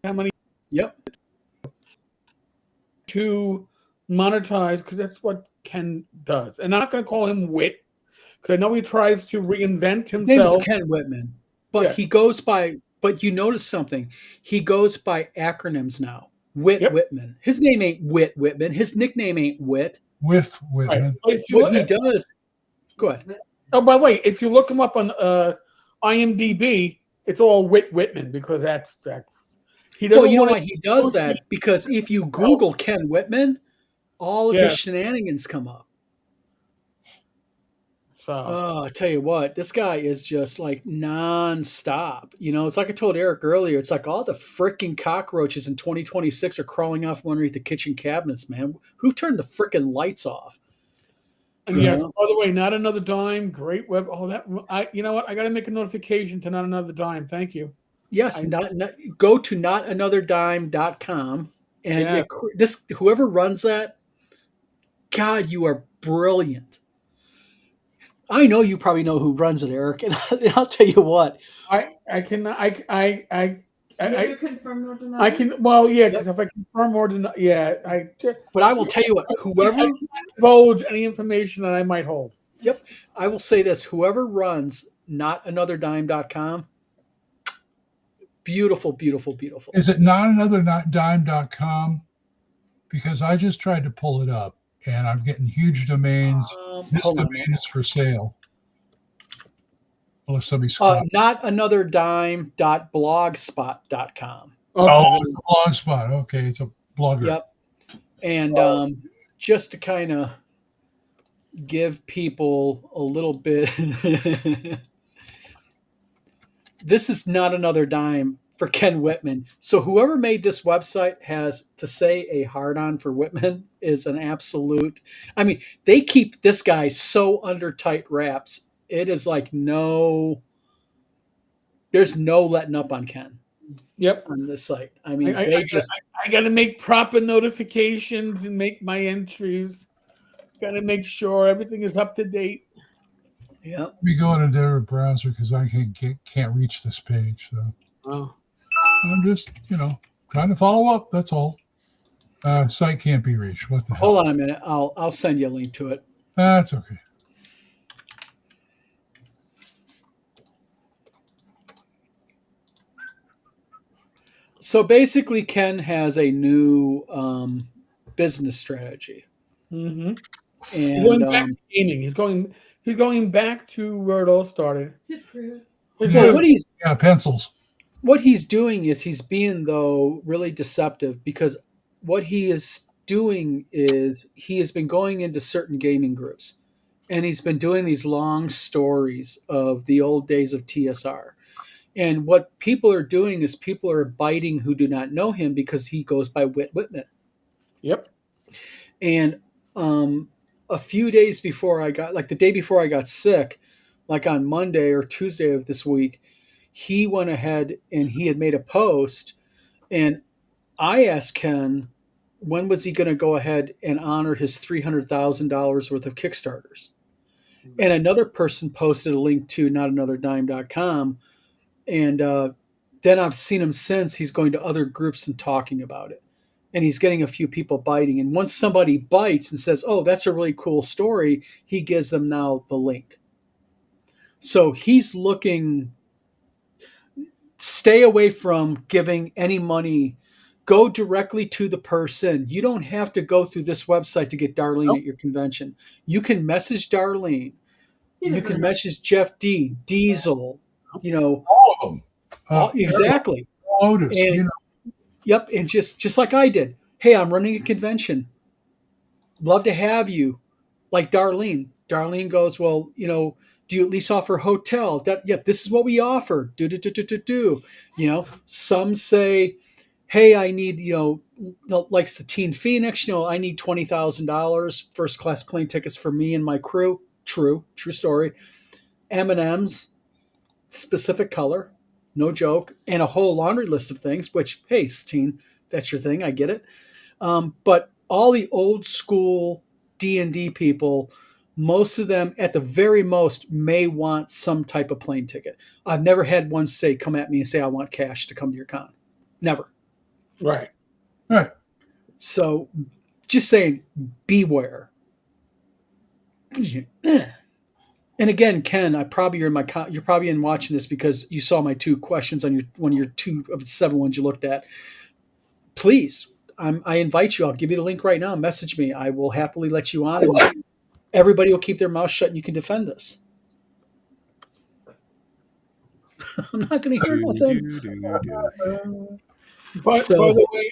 How many? Yep. To monetize, because that's what Ken does. And I'm not going to call him Wit, because I know he tries to reinvent himself. His name is Ken Whitman, but he goes by. But you notice something? He goes by acronyms now. Whitman. His name ain't Whitman. His nickname ain't Wit. Whitman. Right. What he does. Go ahead. Oh, by the way, if you look him up on IMDb, it's all Whitman, because that's he doesn't. Well, you know why he does that? Because if you Google Ken Whitman, all of his shenanigans come up. So, I tell you what, this guy is just like nonstop. You know, it's like I told Eric earlier. It's like all the freaking cockroaches in 2026 are crawling off underneath the kitchen cabinets, man. Who turned the freaking lights off? And yes, by the way, Not Another Dime, great web. Oh, you know what? I got to make a notification to Not Another Dime. Thank you. Yes, go to notanotherdime.com, and whoever runs that, God, you are brilliant. I know you probably know who runs it, Eric, and I'll tell you what. I can You confirm or deny? I can. Well, yeah, Yep. because if I confirm or deny, yeah, But I will tell you what, I whoever, can't divulge any information that I might hold. yep, I will say this, whoever runs NotAnotherDime.com, beautiful, beautiful, beautiful. Is it not another dime.com? Because I just tried to pull it up and I'm getting huge domains. This Hold on a domain minute. is for sale. Unless somebody scroll. NotAnotherDime.blogspot.com. Okay. Oh, it's a blog spot. Okay, it's a blogger. Yep. And just to kind of give people a little bit, this is not another dime for Ken Whitman. So whoever made this website has to say a hard on for Whitman is an absolute. I mean, they keep this guy so under tight wraps. It is like there's no letting up on Ken Yep. on this site. I mean, I got to make proper notifications and make my entries. Got to make sure everything is up to date. yeah. Let me go in a different browser because I can't reach this page. So Oh. I'm just, trying to follow up. That's all. Site can't be reached. What the hell? Hold on a minute. I'll send you a link to it. That's okay. So basically, Ken has a new business strategy, Mm-hmm. and He's going back to gaming. He's going back to where it all started. His crib. well, Pencils. what he's doing is he's being though really deceptive because what he is doing is he has been going into certain gaming groups, and he's been doing these long stories of the old days of TSR. And what people are doing is people are biting who do not know him because he goes by Whitman. Yep. And a few days before the day before I got sick, like on Monday or Tuesday of this week, he went ahead and he had made a post. And I asked Ken, when was he going to go ahead and honor his $300,000 worth of Kickstarters? And another person posted a link to NotAnotherDime.com. And then I've seen him since. He's going to other groups and talking about it. And he's getting a few people biting. And once somebody bites and says, oh, that's a really cool story, he gives them now the link. So he's looking, stay away from giving any money. Go directly to the person. You don't have to go through this website to get Darlene at your convention. You can message Darlene. You can message Jeff D, Diesel, All of them. exactly. Lotus, And, yep, and just like I did. Hey, I'm running a convention. Love to have you. Like Darlene. Darlene goes, well, do you at least offer hotel? Yep, this is what we offer. Do. Some say, hey, I need, like Satine Phoenix, I need $20,000 first class plane tickets for me and my crew. True story. M&M's, specific color, no joke, and a whole laundry list of things, which, hey, Satine, that's your thing. I get it. But all the old school D&D people, most of them at the very most may want some type of plane ticket. I've never had one say, come at me and say, I want cash to come to your con. Never. Right. Right. So just saying, beware. And again, Ken, you're probably in watching this because you saw my two questions on one of your two of the 7 ones you looked at. Please, I invite you. I'll give you the link right now. Message me. I will happily let you on. And everybody will keep their mouth shut, and you can defend this. I'm not going to hear nothing. But by the way,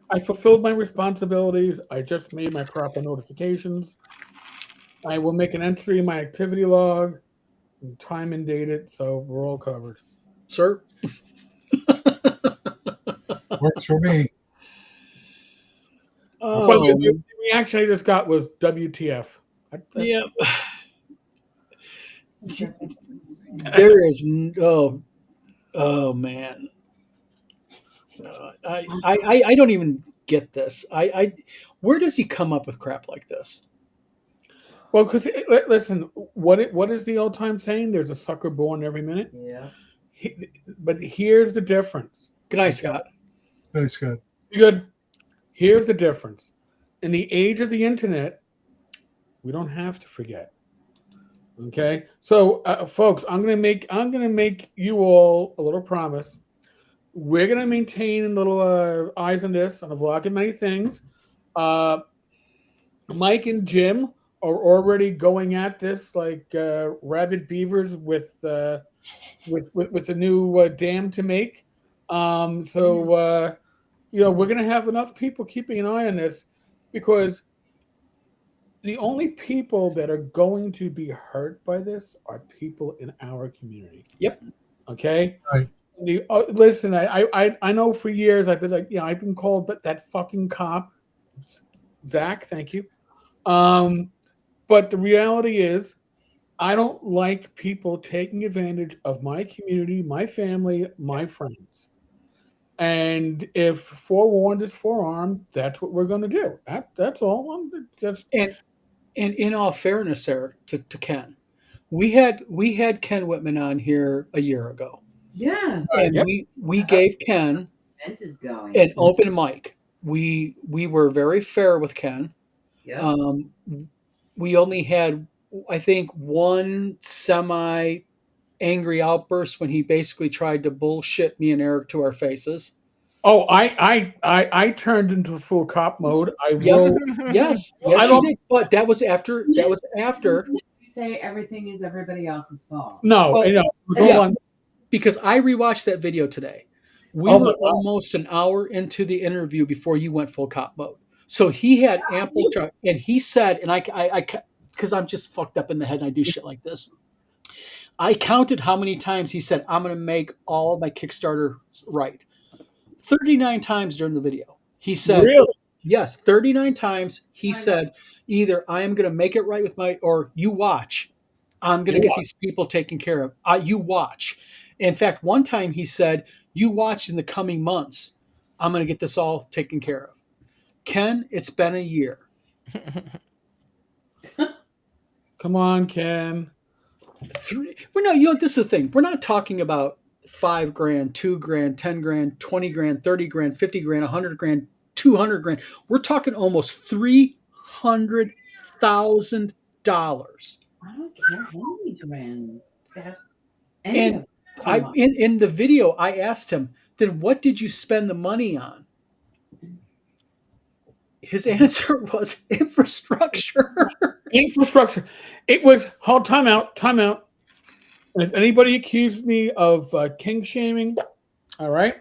I fulfilled my responsibilities. I just made my proper notifications. I will make an entry in my activity log, and time and date it, so we're all covered. Sir? Works for me. But the reaction I just got was WTF. Yeah. There is oh man. I don't even get this. Where does he come up with crap like this? Well, because listen, what is the old time saying? There's a sucker born every minute. Yeah. But here's the difference. Good night, Scott. That's good. Good. Here's the difference. In the age of the internet, we don't have to forget. Okay, so folks, I'm gonna make you all a little promise. We're gonna maintain a little eyes on this on a vlog and many things. Myke and Jim are already going at this like rabid beavers with a new dam to make. So we're gonna have enough people keeping an eye on this because the only people that are going to be hurt by this are people in our community. Yep. Okay. Right. Listen, I know for years I've been like, I've been called that fucking cop. Zach, thank you. But the reality is, I don't like people taking advantage of my community, my family, my friends. And if forewarned is forearmed, that's what we're going to do. That's all. And in all fairness, there to Ken, we had Ken Whitman on here a year ago. Yeah. And Yep. we gave Ken Fence is going. an open mic. We were very fair with Ken. Yeah. We only had, I think, one semi angry outburst when he basically tried to bullshit me and Eric to our faces. Oh, I turned into full cop mode. I Yep. wrote. Yes, I you don't- did. But that was after. Say everything is everybody else's fault. No, Well, hold yeah. on. Because I rewatched that video today. We Oh my were God. almost an hour into the interview before you went full cop mode. So he had ample time, and he said, and I because I'm just fucked up in the head and I do shit like this. I counted how many times he said, I'm going to make all of my Kickstarter right. 39 times during the video. He said, Really? yes, 39 times. He I know. said, either I am going to make it right with or you watch. I'm going to get these people taken care of. You watch. In fact, one time he said, you watch in the coming months. I'm going to get this all taken care of. Ken, it's been a year. Come on, Ken. This is the thing. We're not talking about $5,000, $2,000, $10,000, $20,000, $30,000, $50,000, $100,000, $200,000. We're talking almost $300,000. I don't care how many grand. That's And in the video, I asked him, then what did you spend the money on? His answer was infrastructure. Infrastructure. It was time out. And if anybody accuses me of king shaming, all right,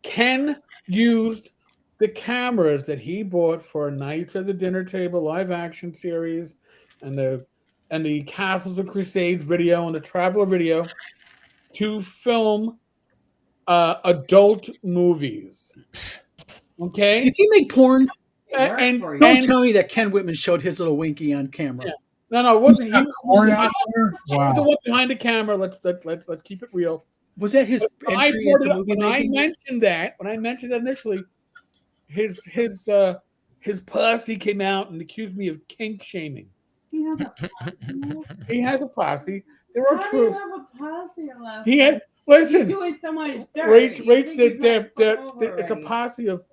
Ken used the cameras that he bought for Knights at the Dinner Table live action series and the Castles of Crusades video and the Traveler video to film adult movies. Okay? Did he make porn? And Don't tell me that Ken Whitman showed his little winky on camera. Yeah. No, it wasn't. He was Corn out there? He was the Wow. one behind the camera. Let's keep it real. Was that his entry into movie When I making? mentioned that initially, his posse came out and accused me of kink shaming. He has a posse. He has a posse. There are How do you true. have a posse left? He had You're listen. doing so much dirt. Rach, You Rach, think you got fucked over it's a already. posse of.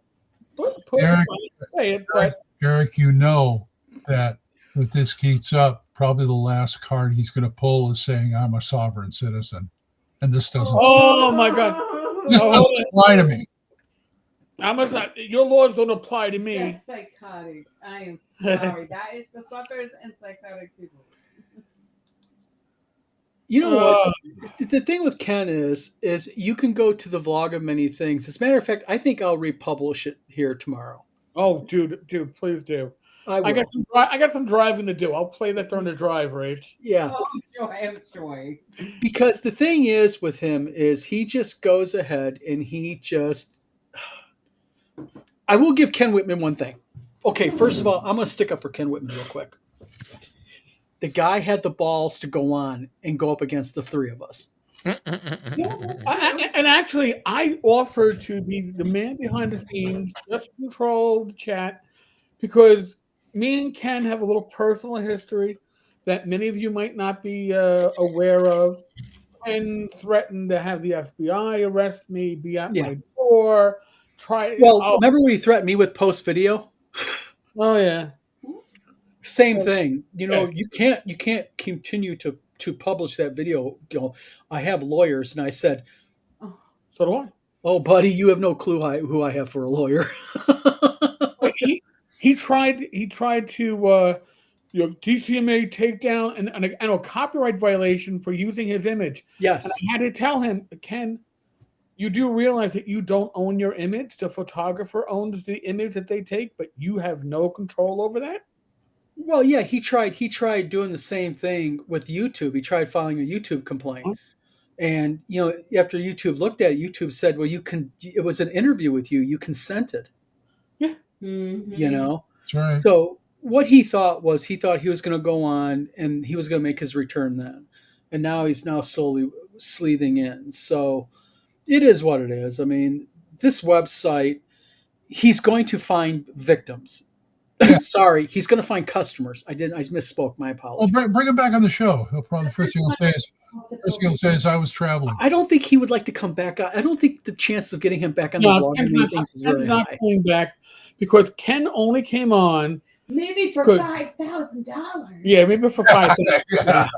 Eric. Say it, but Eric, you know that if this keeps up, probably the last card he's going to pull is saying, I'm a sovereign citizen. And this doesn't, oh my God, this doesn't apply to me. your laws don't apply to me. That's psychotic. I am sorry. That is for suckers and psychotic people. You know what? The thing with Ken is you can go to the vlog of many things. As a matter of fact, I think I'll republish it here tomorrow. Oh, dude, please do. I got some driving to do. I'll play that during the drive, Rach. Yeah. Oh, joy of joy. Because the thing is with him is he just goes ahead and I will give Ken Whitman one thing. Okay, first of all, I'm going to stick up for Ken Whitman real quick. The guy had the balls to go on and go up against the three of us. And actually, I offered to be the man behind the scenes, just control the chat, because me and Ken have a little personal history that many of you might not be aware of. Ken threatened to have the FBI arrest me, be at Yeah. my door, try. Well, Oh, remember when he threatened me with post video? oh yeah. Same thing. Yeah. You can't continue to publish that video. I have lawyers, and I said, So do I. "Oh, buddy, you have no clue who I have for a lawyer." But he tried to DCMA takedown and a copyright violation for using his image. Yes. And I had to tell him, Ken, you do realize that you don't own your image. The photographer owns the image that they take, but you have no control over that. Well, yeah, he tried doing the same thing with YouTube. He tried filing a YouTube complaint. Huh? And after YouTube looked at it, YouTube said, "Well, it was an interview with you. You consented." Yeah. Mm-hmm. That's right. So what he thought he was going to go on and he was going to make his return then. And now he's slowly slithing in. So it is what it is. I mean, this website, he's going to find victims. Yeah. Sorry, he's going to find customers. I misspoke. My Well, apologies. bring him back on the show. He'll probably the first thing he'll say is I was traveling. I don't think he would like to come back. I don't think the chances of getting him back on the No, vlog Ken's not, things is Ken's very not high. coming back because Ken only came on. Maybe for 'Cause- $5,000. Yeah, maybe for $5,000. Yeah.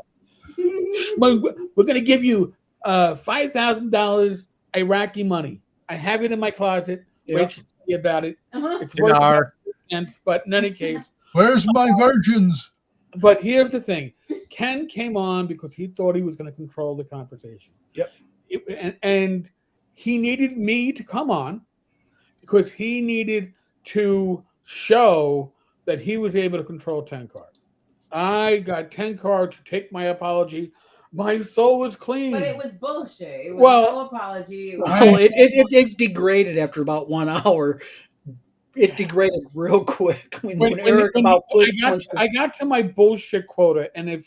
We're going to give you $5,000 Iraqi money. I have it in my closet. Yep. Wait to tell you about it. Uh-huh. It's worth Dinar. cents, but in any case. Where's my virgins? But here's the thing: Ken came on because he thought he was going to control the conversation. Yep. And he needed me to come on because he needed to show that he was able to control Tenkar. I got Tenkar to take my apology. My soul was clean. But it was bullshit. It was Well- no apology. It was Well, it degraded after about 1 hour. It degraded real quick when Eric about pushed I got to my bullshit quota, and if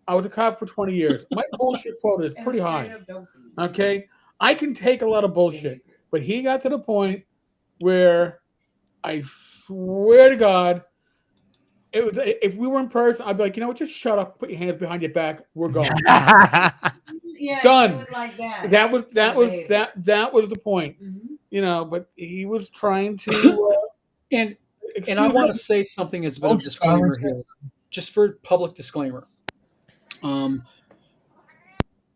I was a cop for 20 years, my bullshit quota is and pretty straight high. up dope. Okay, I can take a lot of bullshit, but he got to the point where I swear to God, it was if we were in person, I'd be like, you know what, just shut up, put your hands behind your back, we're going. Yeah, Done. It was like that. that was the point, Mhm. But he was trying to. And excuse I want me. to say something as a bit of disclaimer here, just for public disclaimer.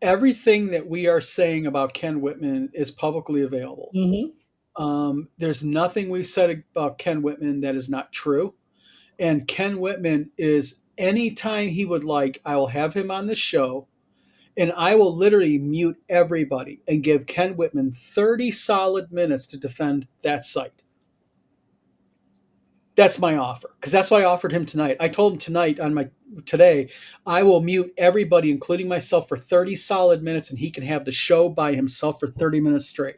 Everything that we are saying about Ken Whitman is publicly available. There's nothing we've said about Ken Whitman that is not true. And Ken Whitman is, anytime he would like, I will have him on the show, and I will literally mute everybody and give Ken Whitman 30 solid minutes to defend that site. That's my offer, because that's what I offered him tonight. I told him today, I will mute everybody, including myself, for 30 solid minutes, and he can have the show by himself for 30 minutes straight.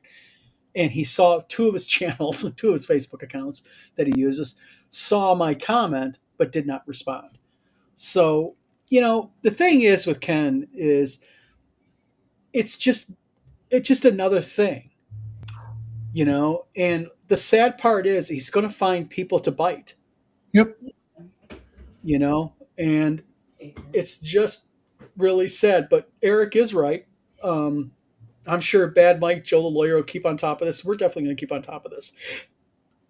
And he saw two of his channels, two of his Facebook accounts that he uses, saw my comment, but did not respond. So, the thing is with Ken is it's just another thing, and the sad part is he's going to find people to bite. Yep. And it's just really sad, but Eric is right. I'm sure Bad Mike, Joe the lawyer, will keep on top of this. We're definitely going to keep on top of this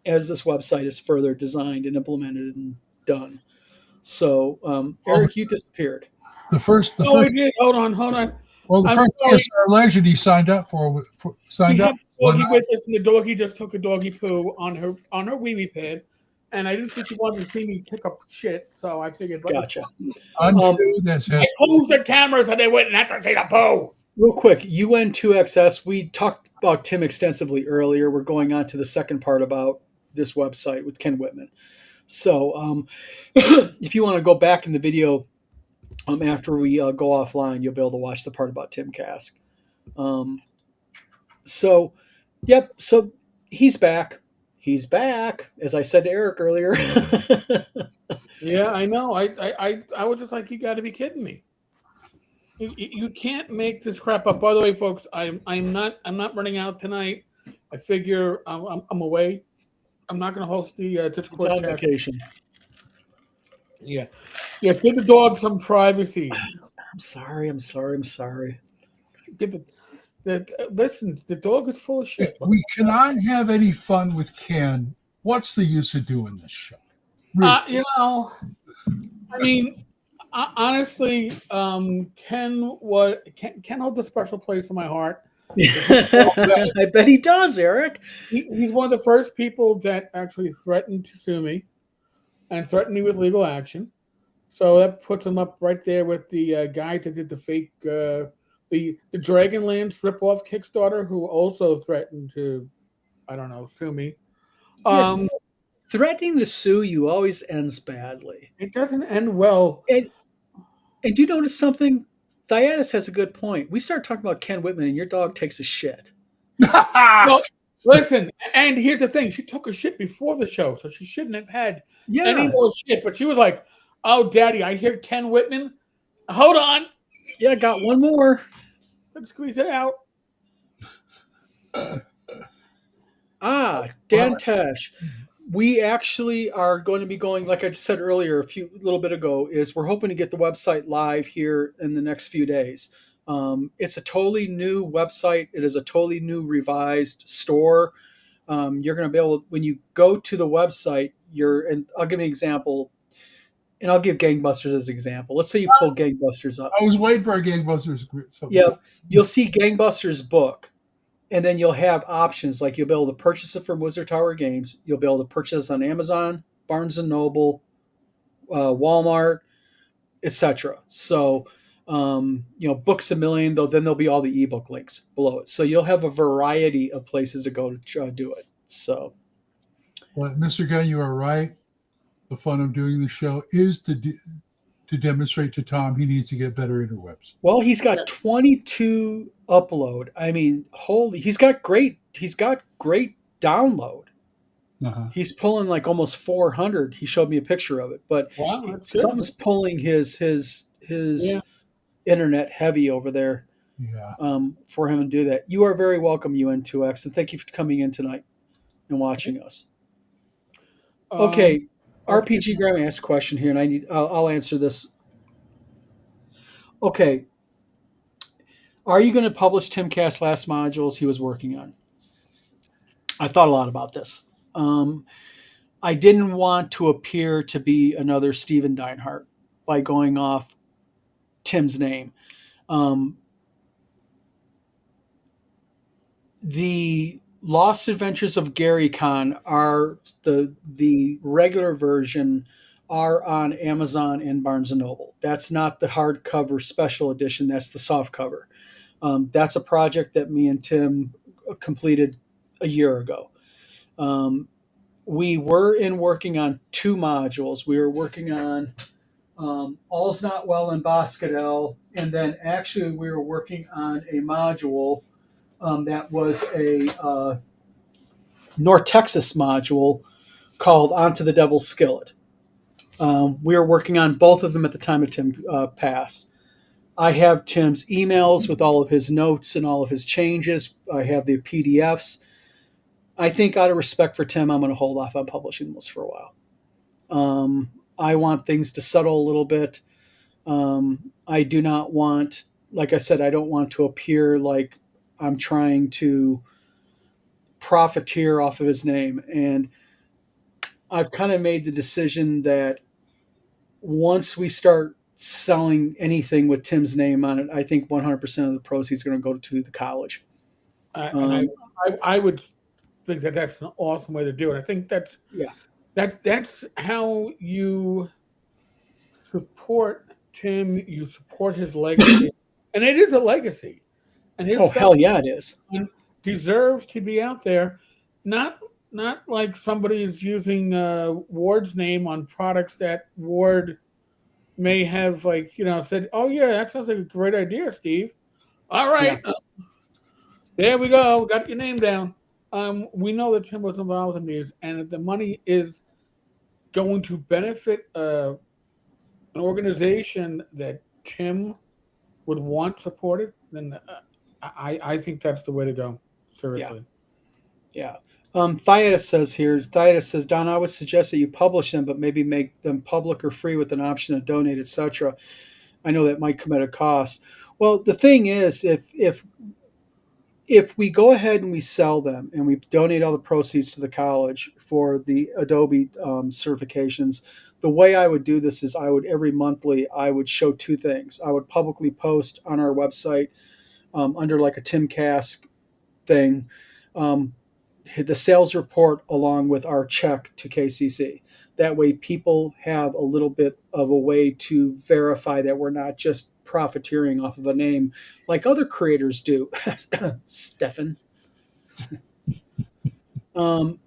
as this website is further designed and implemented and done. So, Eric, you disappeared. The first. I did. Hold on. Well, the I'm first sorry. TSR legend he signed up for. We Signed had up. a doggy with us, and the doggy just took a doggy poo on her wee-wee pad, and I didn't think she wanted to see me pick up shit, so I figured. Gotcha. Unto this I has closed the camera so they wouldn't have to see the poo. Real quick, UN2XS, we talked about Tim extensively earlier. We're going on to the second part about this website with Ken Whitman. So if you want to go back in the video after we go offline, you'll be able to watch the part about Tim Kask. So he's back. He's back, as I said to Eric earlier. Yeah, I know. I was just like, you got to be kidding me. You can't make this crap up. By the way, folks, I'm not running out tonight. I figure I'm away. I'm not going to host the It's Discord on chat. vacation. Yeah, yes. Give the dog some privacy. I'm sorry. Get listen. The dog is full of If shit. we cannot have any fun with Ken, what's the use of doing this show? Really? You know, I mean, honestly, Ken holds a special place in my heart. I bet he does, Eric. He's one of the first people that actually threatened to sue me and threatened me with legal action. So that puts him up right there with the guy that did the fake, the Dragonlance ripoff Kickstarter, who also threatened to, I don't know, sue me. Yeah, threatening to sue you always ends badly. It doesn't end well. And do you notice something? Thyatis has a good point. We start talking about Ken Whitman, and your dog takes a shit. Well, listen, and here's the thing: she took a shit before the show, so she shouldn't have had any more shit. But she was like, "Oh, Daddy, I hear Ken Whitman. Hold on, Yeah, got one more. let's squeeze it out." Dan Tesh. We actually are going to be going, like I said earlier, a little bit ago, is we're hoping to get the website live here in the next few days. It's a totally new website. It is a totally new revised store. You're going to be able, when you go to the website, and I'll give an example, and I'll give Gangbusters as an example. Let's say you pull Gangbusters up. I was waiting for a Gangbusters. Yeah, you'll see Gangbusters book. And then you'll have options like you'll be able to purchase it from Wizard Tower Games. You'll be able to purchase on Amazon, Barnes and Noble, Walmart, etc. So, Books A Million. Though then there'll be all the ebook links below it. So you'll have a variety of places to go to do it. So, well, Mr. Gunn, you are right. The fun of doing the show is to demonstrate to Tom he needs to get better interwebs. Well, he's got 22 upload. I mean, he's got great download. Uh-huh. He's pulling like almost 400. He showed me a picture of it, but something's pulling his internet heavy over there. Yeah. For him to do that. You are very welcome, UN2X, and thank you for coming in tonight and watching us. Okay. RPG Graham asked a question here, and I'll answer this. Okay. Are you going to publish Tim Cast's last modules he was working on? I thought a lot about this. I didn't want to appear to be another Steven Deinhardt by going off Tim's name. The Lost Adventures of Gary Con are the regular version are on Amazon and Barnes & Noble. That's not the hardcover special edition. That's the soft cover. That's a project that me and Tim completed a year ago. We were working on 2 modules. We were working on All's Not Well in Boscadel, and then actually we were working on a module that was a North Texas module called Onto the Devil's Skillet. We were working on both of them at the time of Tim passed. I have Tim's emails with all of his notes and all of his changes. I have the PDFs. I think out of respect for Tim, I'm going to hold off on publishing those for a while. I want things to settle a little bit. I do not want, like I said, I don't want to appear like I'm trying to profiteer off of his name. And I've kind of made the decision that once we start selling anything with Tim's name on it, I think 100% of the proceeds are going to go to the college. I would think that that's an awesome way to do it. I think that's how you support Tim. You support his legacy, and it is a legacy. And his hell yeah, it is. Deserves to be out there, not like somebody is using Ward's name on products that Ward may have said, "Oh yeah, that sounds like a great idea, Steve." All right, there we go. Got your name down. We know that Tim was involved in these, and if the money is going to benefit an organization that Tim would want supported, then I think that's the way to go. Seriously. Yeah. Thyatus says here, Thyatus says, Don, I would suggest that you publish them, but maybe make them public or free with an option to donate, etc. I know that might come at a cost. Well, the thing is, if we go ahead and we sell them and we donate all the proceeds to the college for the Adobe certifications, the way I would do this is I would every monthly I would show two things. I would publicly post on our website under like a Tim Kask thing, the sales report along with our check to KCC. That way, people have a little bit of a way to verify that we're not just profiteering off of a name like other creators do. Stefan. And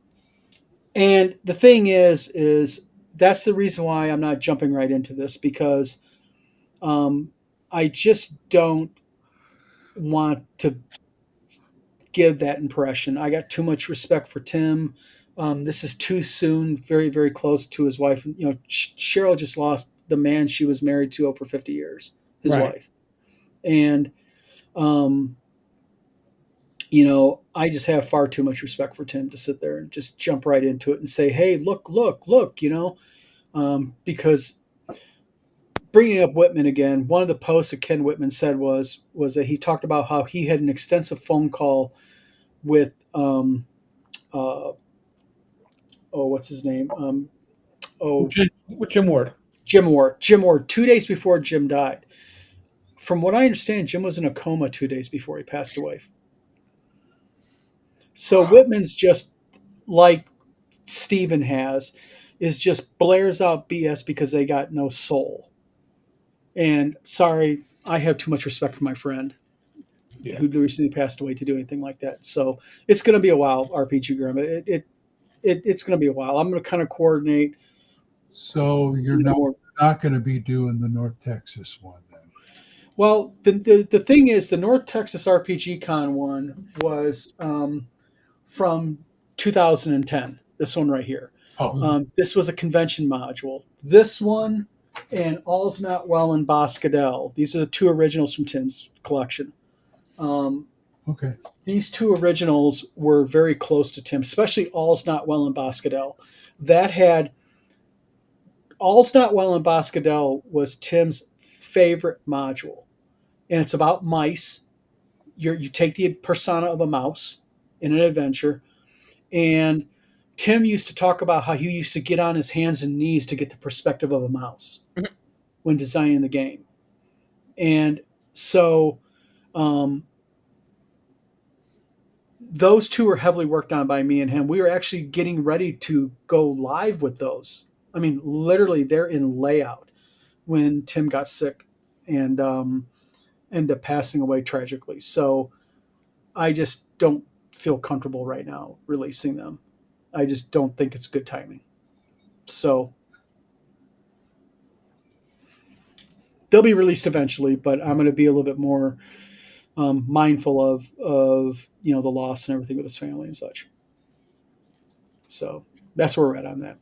the thing is that's the reason why I'm not jumping right into this, because I just don't want to give that impression. I got too much respect for Tim. This is too soon, very, very close to his wife. You know, Cheryl just lost the man she was married to over 50 years, his Right. wife. And, you know, I just have far too much respect for Tim to sit there and just jump right into it and say, hey, look, you know, because bringing up Whitman again, one of the posts that Ken Whitman said was that he talked about how he had an extensive phone call with what's his name? With Jim Ward. Jim Ward, 2 days before Jim died. From what I understand, Jim was in a coma 2 days before he passed away. So Whitman's just like Steven is just blares out BS because they got no soul. And sorry, I have too much respect for my friend who recently passed away to do anything like that. So it's going to be a while, RPG Grim. It's going to be a while. I'm going to kind of coordinate. So you're not going to be doing the North Texas one then? Well, the thing is, the North Texas RPG Con one was from 2010. This one right here. Oh. This was a convention module. This one and All's Not Well in Boscadell. These are the two originals from Tim's collection. Okay. These two originals were very close to Tim, especially All's Not Well in Boscadell. That had All's Not Well in Boscadell was Tim's favorite module, and it's about mice. You take the persona of a mouse in an adventure, and Tim used to talk about how he used to get on his hands and knees to get the perspective of a mouse when designing the game. And so those two were heavily worked on by me and him. We were actually getting ready to go live with those. I mean, literally, they're in layout when Tim got sick and ended up passing away tragically. So I just don't feel comfortable right now releasing them. I just don't think it's good timing. So they'll be released eventually, but I'm going to be a little bit more mindful of the loss and everything with his family and such. So that's where we're at on that.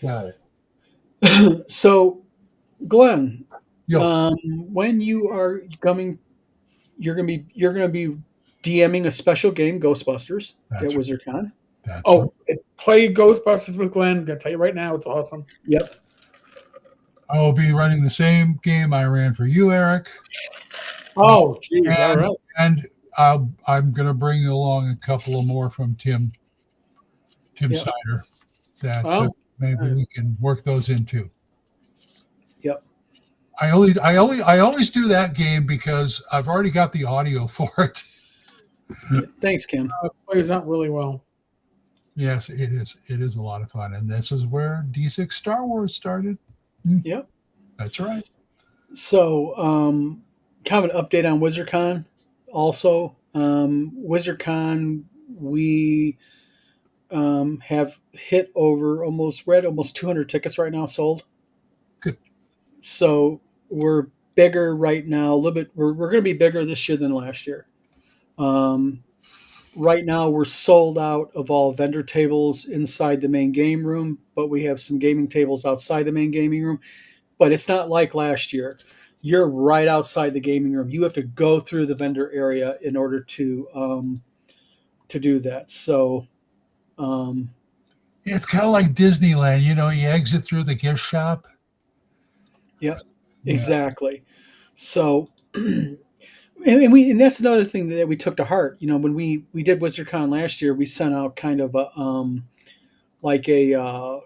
Got it. So, Glenn, Yo. when you are coming, you're gonna be DMing a special game, Ghostbusters, at That's right. WizardCon. That's Oh, right. play Ghostbusters with Glenn. I'm gonna tell you right now, it's awesome. Yep. I will be running the same game I ran for you, Eric. Oh, geez, all right. And I'm going to bring along a couple of more from Tim Snyder that maybe we can work those in too. Yep. I always do that game because I've already got the audio for it. Thanks, Kim. It plays out really well. Yes, it is. It is a lot of fun, and this is where D6 Star Wars started. Yep. That's right. So, kind of an update on WizardCon. Also, WizardCon, we have hit over we're at almost 200 tickets right now sold. Good. So we're bigger right now. A little bit. We're going to be bigger this year than last year. Right now, we're sold out of all vendor tables inside the main game room, but we have some gaming tables outside the main gaming room. But it's not like last year. you're right outside the gaming room. You have to go through the vendor area in order to do that. So, It's kind of like Disneyland. You know, you exit through the gift shop. yeah, Yeah. exactly. So, and that's another thing that we took to heart. You know, when we did WizardCon last year, we sent out kind of a like a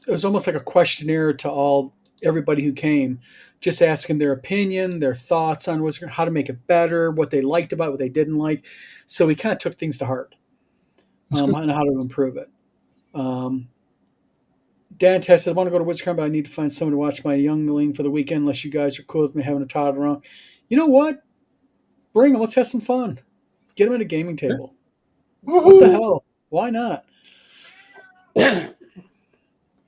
it was almost like a questionnaire to everybody who came, just asking their opinion, their thoughts on WizardCon, how to make it better, what they liked about it, what they didn't like. So we kind of took things to heart on how to improve it. Dan Tess said, I want to go to WizardCon, but I need to find someone to watch my youngling for the weekend unless you guys are cool with me having a toddler around. You know what? Bring them. Let's have some fun. Get them at a gaming table. What the hell? Why not?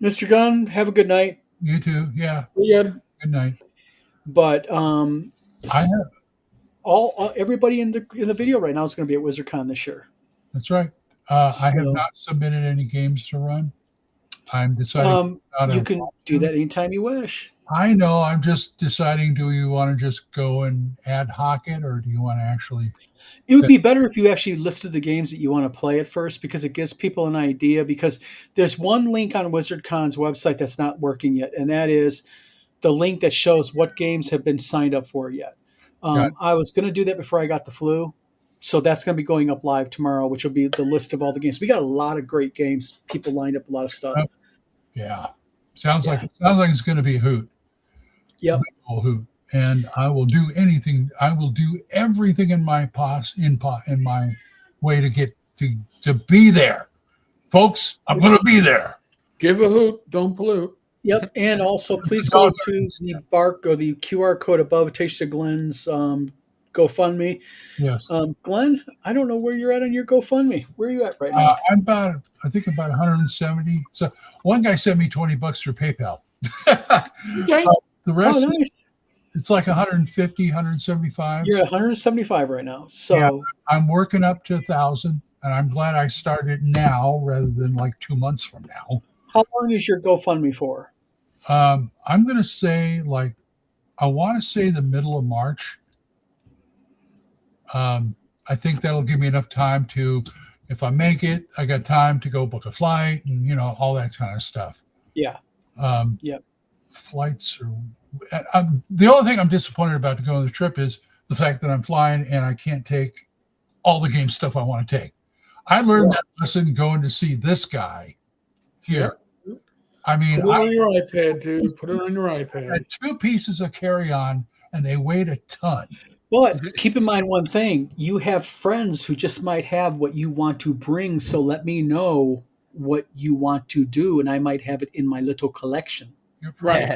Mr. Gunn, have a good night. You too. Yeah. Good. Good night. But I have. everybody in the video right now is going to be at WizardCon this year. That's right. I have not submitted any games to run. I'm deciding. You can do that anytime you wish. I know. I'm just deciding. Do you want to just go and ad hoc it, or do you want to actually? It would be better if you actually listed the games that you want to play at first, because it gives people an idea. Because there's one link on WizardCon's website that's not working yet, and that is the link that shows what games have been signed up for yet. I was going to do that before I got the flu. So that's going to be going up live tomorrow, which will be the list of all the games. We got a lot of great games. People lined up a lot of stuff. Yeah. Sounds like it's going to be a hoot. Yep. A hoot. And I will do anything. I will do everything in my in my way to get to be there. Folks, I'm going to be there. Give a hoot. Don't pollute. Yep. And also, please go to the the QR code above. It takes you to Glenn's GoFundMe. Yes. Glenn, I don't know where you're at on your GoFundMe. Where are you at right now? I'm I think about 170. So one guy sent me $20 through PayPal. Okay. The rest nice. It's like 150, 175. You're at 175 right now. So yeah, I'm working up to 1,000, and I'm glad I started now rather than like 2 months from now. How long is your GoFundMe for? I'm going to say I want to say the middle of March. I think that'll give me enough time to, if I make it, I got time to go book a flight and, all that kind of stuff. Yeah. Flights are, the only thing I'm disappointed about to go on the trip is the fact that I'm flying and I can't take all the game stuff I want to take. I learned that lesson going to see this guy here. Yep. I mean, put it on your iPad, dude. Put it on your iPad. I had 2 pieces of carry-on and they weighed a ton. But keep in mind one thing. You have friends who just might have what you want to bring, so let me know what you want to do, and I might have it in my little collection. You're right.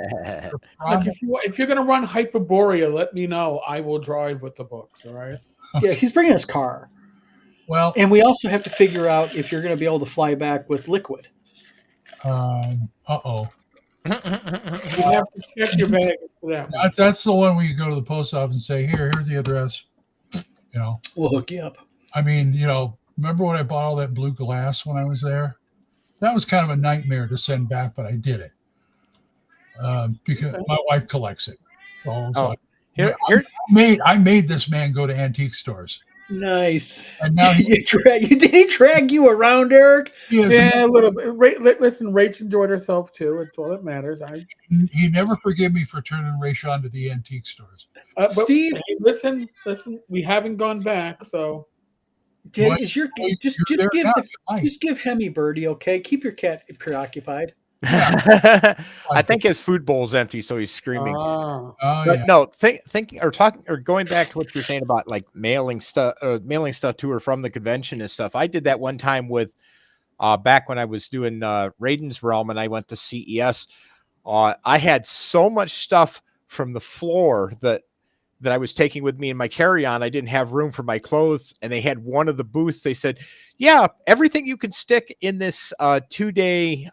Like if you're going to run Hyperborea, let me know. I will drive with the books, all right? Yeah, he's bringing his car. Well, and we also have to figure out if you're going to be able to fly back with liquid. Uh-oh. You have to check your bag for that. That's the one where you go to the post office and say, here's the address. We'll hook you up. I mean, remember when I bought all that blue glass when I was there? That was kind of a nightmare to send back, but I did it because my wife collects it. So I made this man go to antique stores. Nice. And now did he drag you around, Eric? Yeah, a little bit. Listen, Rach enjoyed herself too. It's all that matters. He never forgave me for turning Rach on to the antique stores. Steve, hey, listen. We haven't gone back, so. Just give Hemi Birdie, okay? Keep your cat preoccupied. Yeah. I think his food bowl's empty, so he's screaming. No, going back to what you're saying about like mailing stuff to or from the convention and stuff. I did that one time with back when I was doing Raiden's Realm and I went to CES. I had so much stuff from the floor that I was taking with me in my carry-on. I didn't have room for my clothes, and they had one of the booths. They said, yeah, everything you can stick in this 2-day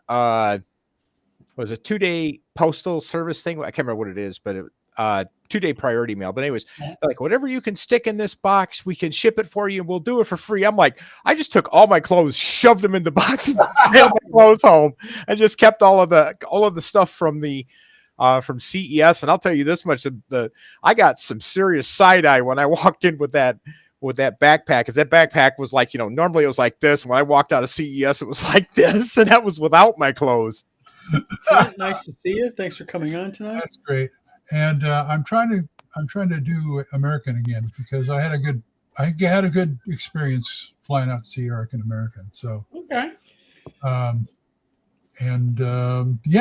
was a 2-day postal service thing. I can't remember what it is, but it 2-day priority mail. But anyways, like whatever you can stick in this box, we can ship it for you and we'll do it for free. I'm like, I just took all my clothes, shoved them in the box, and mailed my clothes home, and just kept all of the stuff from the from CES, and I'll tell you this much: I got some serious side eye when I walked in with that backpack, because that backpack was like, normally it was like this. When I walked out of CES, it was like this, and that was without my clothes. Nice to see you. Thanks for coming on tonight. That's great. And I'm trying to do American again, because I had a good experience flying out to see Eric and American. So Okay. yeah,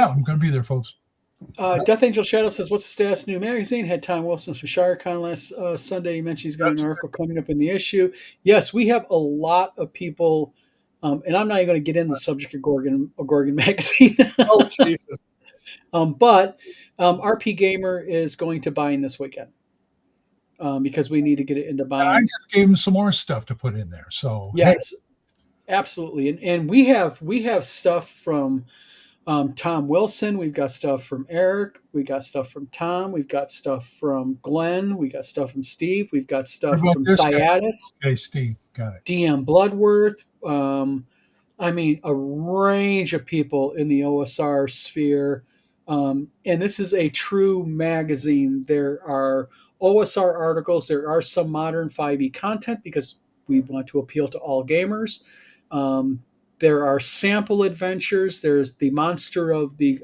I'm going to be there, folks. Death Angel Shadow says, "What's the status of the new magazine?" Had Tom Wilson from ShireCon last Sunday. He mentioned he's got an article coming up in the issue. Yes, we have a lot of people, and I'm not even going to get into the subject of Gorgon magazine. Oh, Jesus. But RP Gamer is going to buy in this weekend because we need to get it into buying. And I just gave him some more stuff to put in there. So yes, absolutely, and we have stuff from Tom Wilson. We've got stuff from Eric. We got stuff from Tom. We've got stuff from Glenn. We got stuff from Steve. We've got stuff from Diatus. Okay, Steve, got it. DM Bloodworth. I mean, a range of people in the OSR sphere. And this is a true magazine. There are OSR articles. There are some modern 5e content because we want to appeal to all gamers. There are sample adventures. There's the monster of the,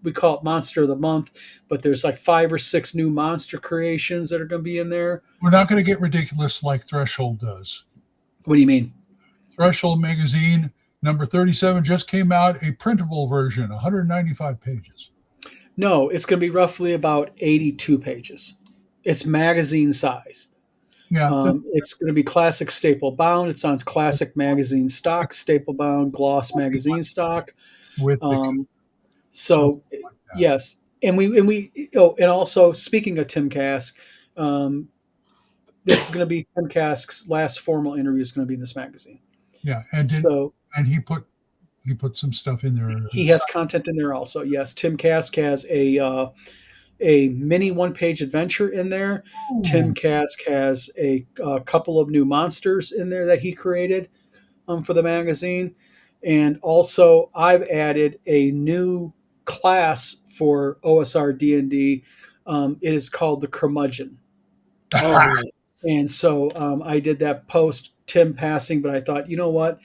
we call it Monster of the Month, but there's like 5 or 6 new monster creations that are going to be in there. We're not going to get ridiculous like Threshold does. What do you mean? Threshold magazine number 37 just came out, a printable version, 195 pages. No, it's going to be roughly about 82 pages. It's magazine size. Yeah, it's going to be classic staple bound. It's on classic magazine stock, staple bound, gloss magazine stock. With yes, and also speaking of Tim Kask, this is going to be Tim Kask's last formal interview. Is going to be in this magazine. Yeah, and he put some stuff in there. He has content in there also. Yes, Tim Kask has a mini 1-page adventure in there. Ooh. Tim Kask has a couple of new monsters in there that he created for the magazine. And also I've added a new class for OSR D&D. It is called the Curmudgeon. And so I did that post Tim passing, but I thought, you know what?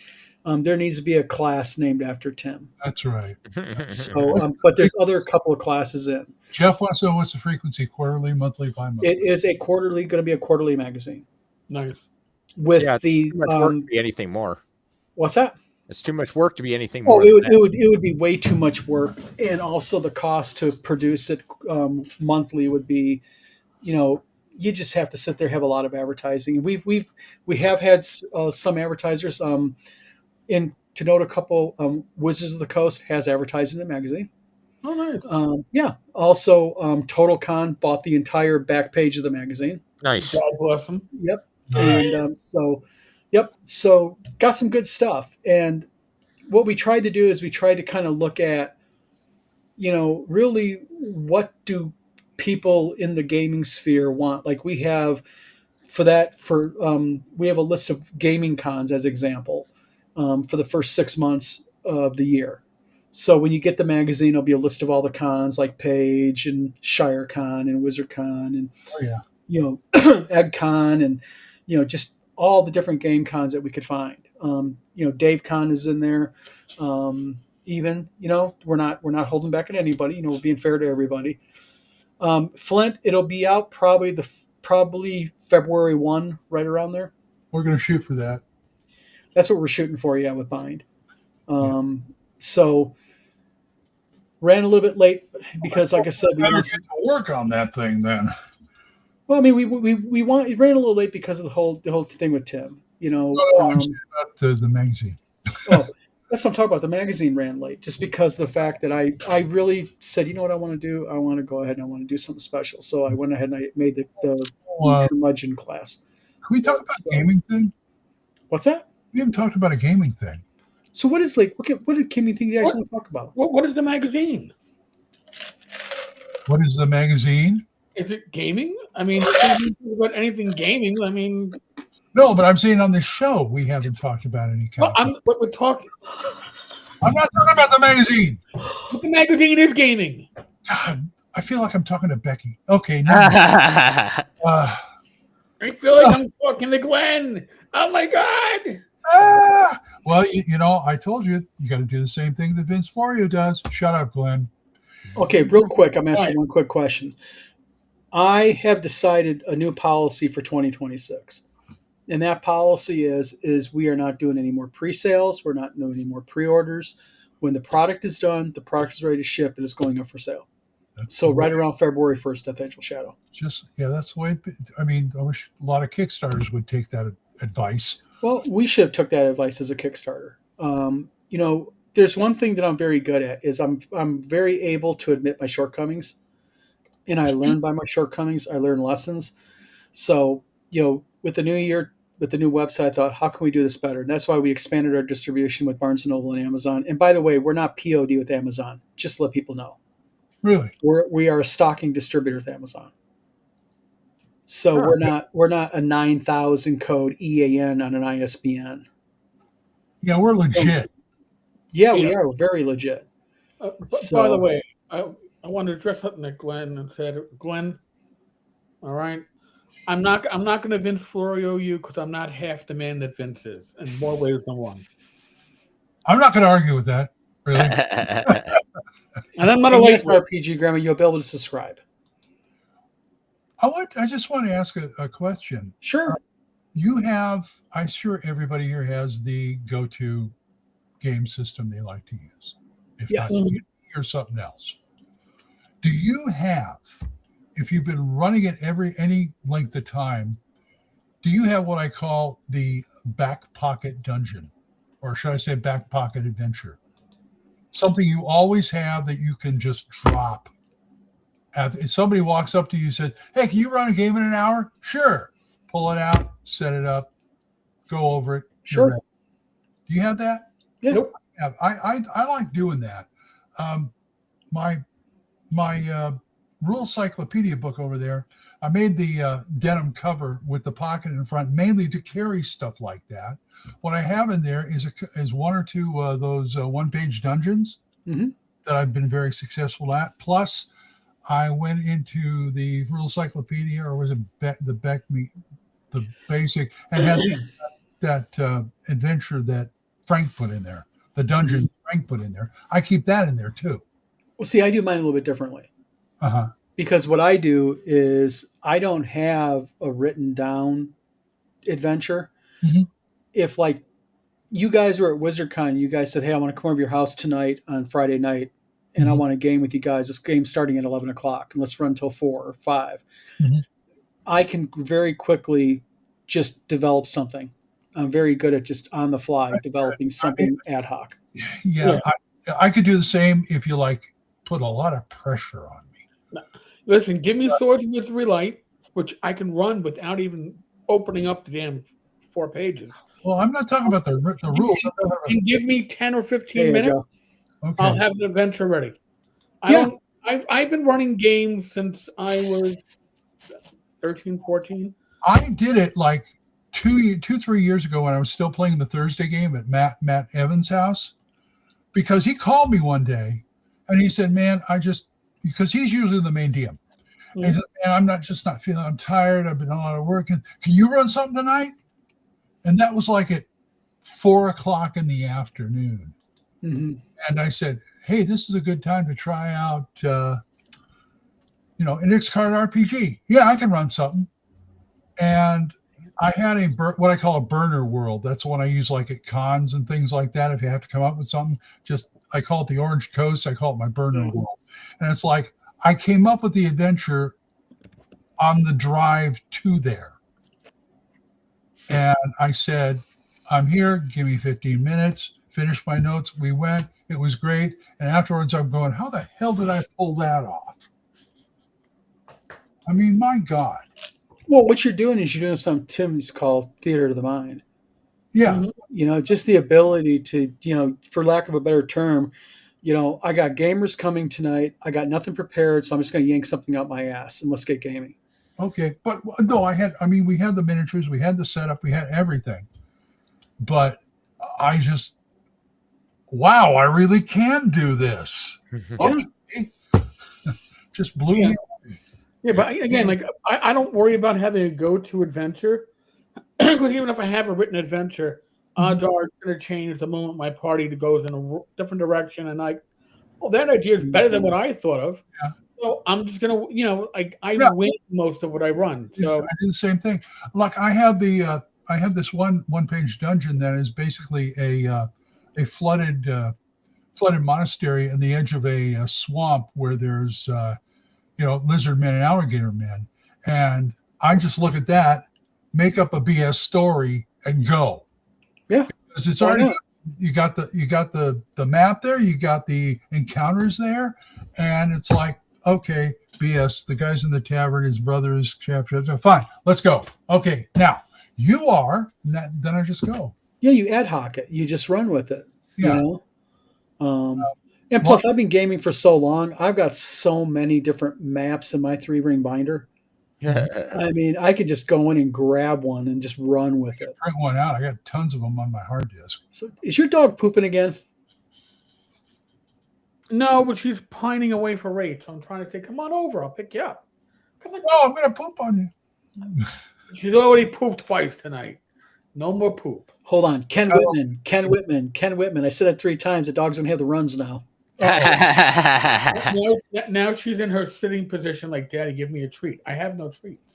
There needs to be a class named after Tim. That's right. So, but there's other couple of classes in. Jeff wants to know what's the frequency: quarterly, monthly, bi-monthly? It is going to be a quarterly magazine. Nice. With it's too much work to be anything more. What's that? It's too much work to be anything more. It would be way too much work, and also the cost to produce it monthly would be, you just have to sit there, have a lot of advertising. We have had some advertisers. To note a couple, Wizards of the Coast has advertising in the magazine. Oh, nice. Yeah. Also, Total Con bought the entire back page of the magazine. Nice. God bless them. Yep. And so got some good stuff. And what we tried to do is we tried to kind of look at, really what do people in the gaming sphere want? Like we have we have a list of gaming cons as example for the first 6 months of the year. So when you get the magazine, it'll be a list of all the cons like Page and ShireCon and WizardCon and EggCon and just all the different game cons that we could find. DaveCon is in there. Even we're not holding back at anybody. We're being fair to everybody. Flint, it'll be out probably February 1, right around there. We're going to shoot for that. That's what we're shooting for, with Bind. So ran a little bit late because, like I said, we better get to work on that thing then. Well, I mean, we ran a little late because of the whole thing with Tim. I'm saying about the magazine. Oh, that's what I'm talking about. The magazine ran late just because of the fact that I really said, you know what I want to do? I want to go ahead and I want to do something special. So I went ahead and I made the Curmudgeon class. Can we talk about a gaming thing? What's that? We haven't talked about a gaming thing. So what gaming thing do you guys want to talk about? What is the magazine? What is the magazine? Is it gaming? I mean, about anything gaming. I mean, no, but I'm saying on this show we haven't talked about any kind. But we're talking. I'm not talking about the magazine. But the magazine is gaming. God, I feel like I'm talking to Becky. Okay, never mind. I I feel like I'm talking to Glenn. Oh my god! Well, you know, I told you got to do the same thing that Vince Florio does. Shut up, Glenn. Okay, real quick, I'm asking one quick question. I have decided a new policy for 2026. And that policy is we are not doing any more pre-sales. We're not doing any more pre-orders. When the product is done, the product is ready to ship, it is going up for sale. So right around February 1st, Death Angel Shadow. That's the way. I mean, I wish a lot of Kickstarters would take that advice. Well, we should have took that advice as a Kickstarter. You know, there's one thing that I'm very good at is I'm very able to admit my shortcomings, and I learn by my shortcomings. I learn lessons. So, you know, with the new year, with the new website, I thought, how can we do this better? And that's why we expanded our distribution with Barnes & Noble and Amazon. And by the way, we're not POD with Amazon. Just to let people know. Really? We are a stocking distributor with Amazon. So we're not a 9,000 code EAN on an ISBN. Yeah, we're legit. Yeah, we are. We're very legit. By the way, I wanted to address something that Glenn and said. Glenn, all right, I'm not going to Vince Florio you because I'm not half the man that Vince is in more ways than one. I'm not going to argue with that. Really. And I'm not a yes, RPG Grammar. You'll be able to subscribe. I just want to ask a question. Sure. I'm sure everybody here has the go-to game system they like to use. If not, or something else. Do you have, if you've been running it any length of time, do you have what I call the back pocket dungeon? Or should I say back pocket adventure? Something you always have that you can just drop. If somebody walks up to you and says, hey, can you run a game in an hour? Sure. Pull it out, set it up, go over it. Sure. Do you have that? Yeah. Nope. I like doing that. My rule cyclopedia book over there, I made the denim cover with the pocket in front, mainly to carry stuff like that. What I have in there is one or two those one-page dungeons that I've been very successful at. Plus, I went into the rule cyclopedia, or was it the basic, and had that adventure that Frank put in there, the dungeon Frank put in there. I keep that in there too. Well, see, I do mine a little bit differently. Because what I do is I don't have a written down adventure. If like you guys were at WizardCon, you guys said, hey, I want to come over to your house tonight on Friday night, and I want a game with you guys. This game's starting at 11 o'clock, and let's run till 4 or 5. I can very quickly just develop something. I'm very good at just on the fly developing something ad hoc. Yeah. I could do the same if you put a lot of pressure on me. Listen, give me Swords of Misery Light, which I can run without even opening up the damn 4 pages. Well, I'm not talking about the rules. And give me 10 or 15 minutes. Okay. I'll have an adventure ready. I've been running games since I was 13, 14. I did it 3 years ago when I was still playing the Thursday game at Matt Evans' house, because he called me one day and he said, man, because he's usually the main DM. And he said, man, I'm not feeling, I'm tired. I've been a lot of work. Can you run something tonight? And that was at 4 o'clock in the afternoon. And I said, hey, this is a good time to try out, an X-Card RPG. Yeah, I can run something. And I had what I call a burner world. That's the one I use at cons and things like that. If you have to come up with something, I call it the Orange Coast. I call it my burner world. And it's I came up with the adventure on the drive to there. And I said, I'm here. Give me 15 minutes. Finished my notes. We went. It was great. And afterwards, I'm going, how the hell did I pull that off? I mean, my God. Well, what you're doing is you're doing something Tim's called theater of the mind. Yeah. Just the ability to, for lack of a better term, I got gamers coming tonight. I got nothing prepared, so I'm just going to yank something out my ass and let's get gaming. Okay. But no, we had the miniatures, we had the setup, we had everything. But wow, I really can do this. Okay. just blew me away. Yeah, but again, like I don't worry about having a go-to adventure because even if I have a written adventure, odds are it's going to change the moment my party goes in a different direction, and like, well, that idea is better than what I thought of. Yeah. So I'm just gonna, I win most of what I run. So I do the same thing. Like I have this one-page dungeon that is basically a flooded monastery on the edge of a swamp where there's lizard men and alligator men, and I just look at that, make up a BS story, and go. Yeah, because it's already you got the map there, you got the encounters there, and it's like, okay, BS. The guys in the tavern, his brothers, chapter. Fine, let's go. Okay, now you are. Then I just go. Yeah, you ad hoc it. You just run with it. Yeah. You know? And plus, I've been gaming for so long. I've got so many different maps in my 3-ring binder. I mean, I could just go in and grab one and just run with it. Print one out. I got tons of them on my hard disk. So, is your dog pooping again? no, but she's pining away for rates. So I'm trying to say, come on over. I'll pick you up. Come on. No, I'm gonna poop on you. She's already pooped twice tonight. No more poop. Hold on. Ken Whitman. I said it 3 times. The dog's going to have the runs now. Now she's in her sitting position like, Daddy, give me a treat. I have no treats.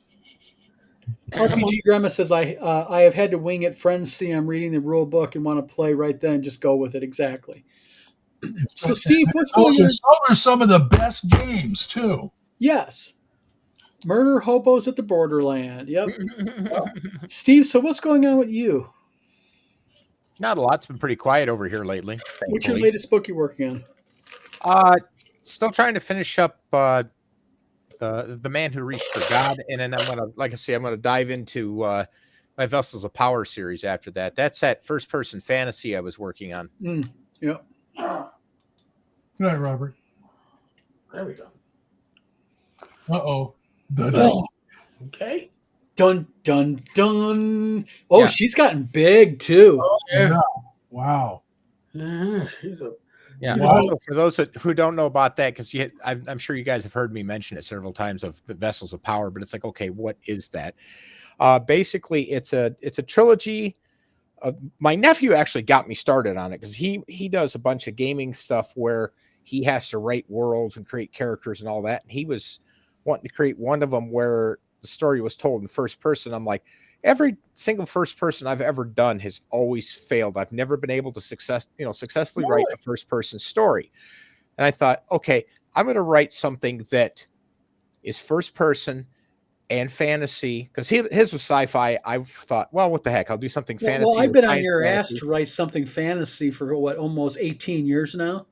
RPG Grandma says, I have had to wing it. Friends see I'm reading the rule book and want to play right then. Just go with it. Exactly. So, Steve, what's going on? Those are some of the best games, too. Yes. Murder hobos at the borderland. Yep. Steve, so what's going on with you? Not a lot. It's been pretty quiet over here lately. Thankfully. What's your latest book you're working on? Still trying to finish up the Man Who Reached for God, and then I'm gonna dive into my Vessels of Power series after that. That's that first person fantasy I was working on. Yep. Good night, Robert. There we go. Uh-oh. Okay. Dun dun dun. Oh, yeah. She's gotten big too. Oh, yeah. Wow. She's a. Yeah. Wow. For those who don't know about that, because I'm sure you guys have heard me mention it several times of the Vessels of Power, but it's like, okay, what is that? Basically, it's a trilogy. My nephew actually got me started on it because he does a bunch of gaming stuff where he has to write worlds and create characters and all that. And he was wanting to create one of them where the story was told in first person. I'm like, every single first person I've ever done has always failed. I've never been able to successfully write a first person story. And I thought, okay, I'm going to write something that is first person and fantasy, because his was sci-fi. I thought, well, what the heck? I'll do something fantasy. Well, I've been on your ass to write something fantasy for almost 18 years now.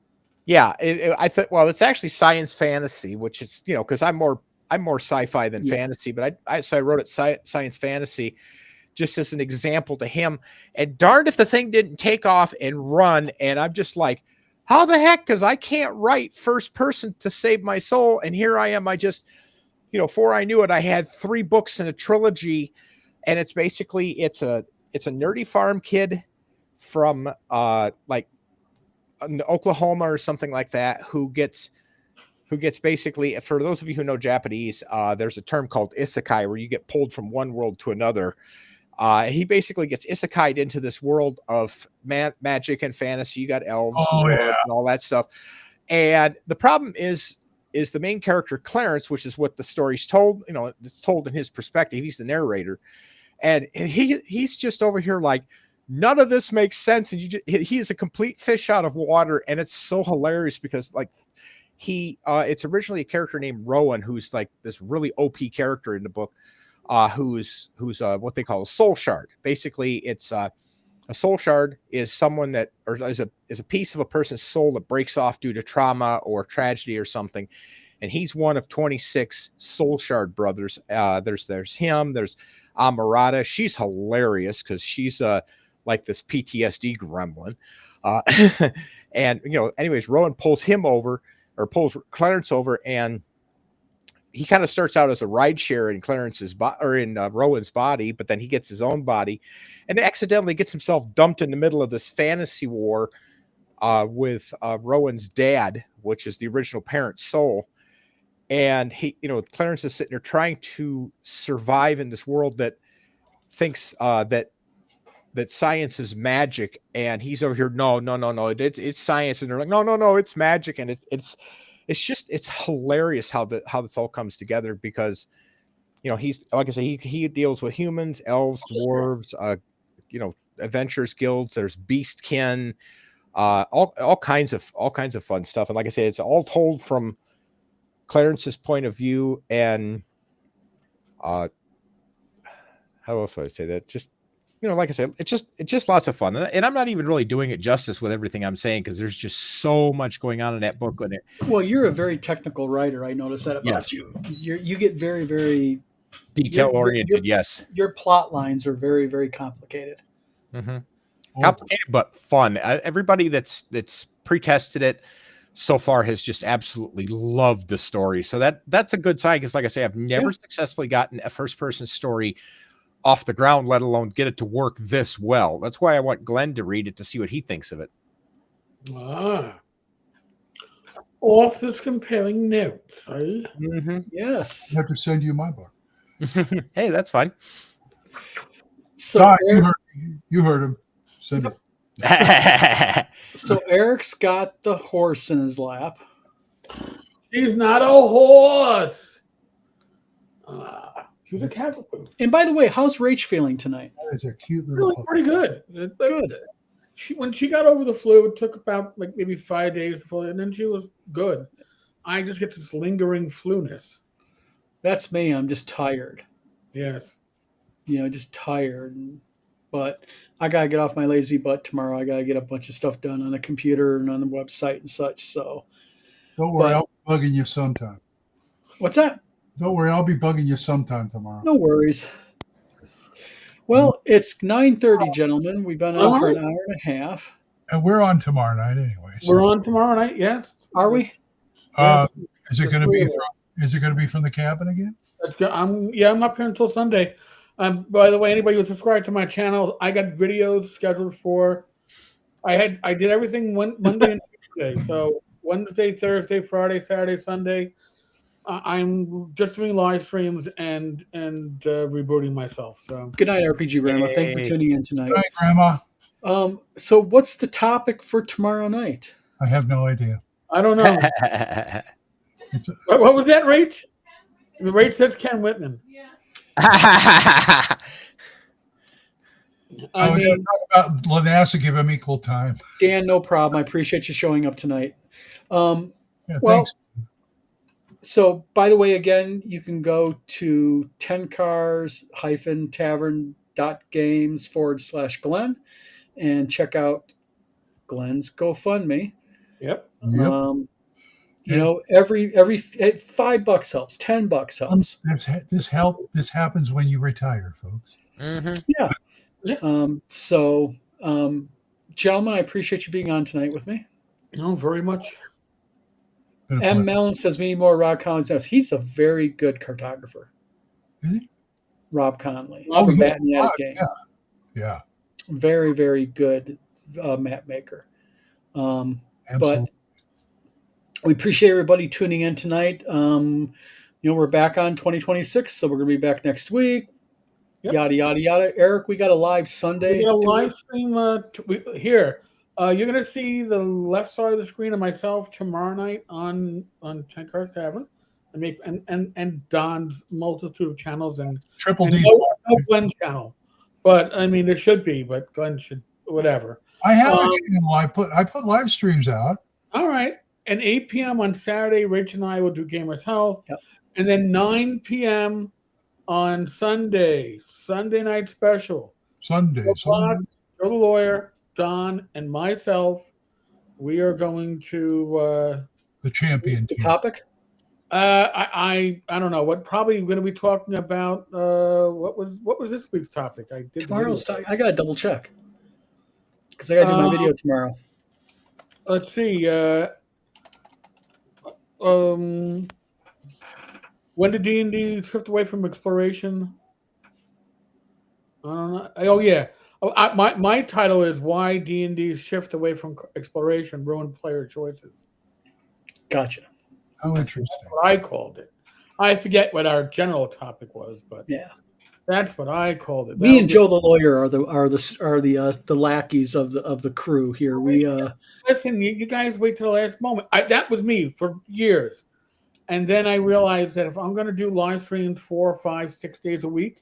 Yeah, I thought, well, it's actually science fantasy, which is, because I'm more sci-fi than fantasy, but so I wrote it science fantasy just as an example to him. And darned if the thing didn't take off and run. And I'm just like, how the heck? Because I can't write first person to save my soul. And here I am. I just, before I knew it, I had 3 books in a trilogy, and it's basically it's a nerdy farm kid from like Oklahoma or something like that who gets basically, for those of you who know Japanese, there's a term called isekai where you get pulled from one world to another. He basically gets isekai'd into this world of magic and fantasy. You got elves and all that stuff. And the problem is the main character Clarence, which is what the story's told, it's told in his perspective. He's the narrator. And he's just over here like, none of this makes sense. And he is a complete fish out of water. And it's so hilarious because like it's originally a character named Rowan, who's like this really OP character in the book, who's what they call a soul shard. Basically, it's a soul shard is someone that, or is a piece of a person's soul that breaks off due to trauma or tragedy or something. And he's one of 26 soul shard brothers. There's him. There's Amarada. She's hilarious because she's like this PTSD gremlin. And anyways, Rowan pulls Clarence over, and he kind of starts out as a rideshare in Rowan's body, but then he gets his own body and accidentally gets himself dumped in the middle of this fantasy war with Rowan's dad, which is the original parent's soul. and he, Clarence is sitting there trying to survive in this world that thinks that science is magic, and he's over here, no, it's science, and they're like, no, it's magic, and it's hilarious how this all comes together, because he's, like I say, he deals with humans, elves, dwarves, adventurers guilds, there's beastkin, all kinds of fun stuff, and like I say, it's all told from Clarence's point of view, and how else would I say that? Just like I said, it's just lots of fun, and I'm not even really doing it justice with everything I'm saying, because there's just so much going on in that book. Well, you're a very technical writer. I noticed that about you. You get very, very detail oriented. Yes, your plot lines are very, very complicated. Mm-hmm. Complicated but fun. Everybody that's pre-tested it so far has just absolutely loved the story. So that's a good sign, because, like I say, I've never successfully gotten a first-person story off the ground, let alone get it to work this well. That's why I want Glenn to read it to see what he thinks of it. Authors comparing notes, eh? Mm-hmm. Yes. I have to send you my book. Hey, that's fine. So Don, you heard him. Send it. So Eric's got the horse in his lap. She's not a horse. She's a cockapoo. And by the way, how's Rach feeling tonight? That is a cute little Really puppy. pretty good. Good. When she got over the flu, it took about maybe 5 days to fully, and then she was good. I just get this lingering flu-ness. That's me. I'm just tired. Yes. Just tired. But I got to get off my lazy butt tomorrow. I got to get a bunch of stuff done on the computer and on the website and such. So Don't worry, I'll be bugging you sometime. What's that? Don't worry, I'll be bugging you sometime tomorrow. No worries. Well, it's 9:30, gentlemen. We've been on for an hour and a half. And we're on tomorrow night anyway. So. We're on tomorrow night, yes. Are we? Is it going to be from the cabin again? I'm up here until Sunday. By the way, anybody who's subscribed to my channel, I got videos scheduled for. I did everything Monday and Tuesday. So Wednesday, Thursday, Friday, Saturday, Sunday. I'm just doing live streams and rebooting myself. So good night, RPG Grandma. Thanks for tuning in tonight. Good night, Grandma. So what's the topic for tomorrow night? I have no idea. I don't know. What was that, Rach? The Rach says Ken Whitman. Yeah. I mean, talk about Lanassa, give him equal time. Dan, no problem. I appreciate you showing up tonight. Thanks. So, by the way, again, you can go to 10cars-tavern.games/Glenn and check out Glenn's GoFundMe. Yep. Every $5 helps, $10 helps. This happens when you retire, folks. Mm-hmm. Yeah. Gentlemen, I appreciate you being on tonight with me. No, very much. M. Mellon says we need more Rob Conley. He's a very good cartographer. Is he? Rob Conley. Oh, from yeah. BnaaUK Games. Yeah. Very, very good map maker. Absolutely. But we appreciate everybody tuning in tonight. We're back on 2026, so we're going to be back next week. Yep. Yada, yada, yada. Eric, we got a live Sunday. We got a live stream here. You're going to see the left side of the screen of myself tomorrow night on 10 Cars Tavern, and Don's multitude of channels and Triple D. No Glenn channel, but I mean there should be, but Glenn should whatever. I have a channel. I put live streams out. All right, and 8 p.m. on Saturday, Rich and I will do Gamers Health, and then 9 p.m. on Sunday night special. Sunday. Joe the lawyer, Don, and myself, we are going to the champion the team. topic. I don't know what. Probably going to be talking about what was this week's topic? Tomorrow's topic. I got to double check because I got to do my video tomorrow. Let's see. When did D&D drift away from exploration? I don't know. Oh yeah. My title is Why D&D's Shift Away from Exploration Ruined Player Choices. Gotcha. How interesting. That's what I called it. I forget what our general topic was, but Yeah. that's what I called it. Me and Joe the lawyer are the lackeys of the crew here. We Listen, you guys wait till the last moment. That was me for years. And then I realized that if I'm going to do live streams 4, 5, 6 days a week,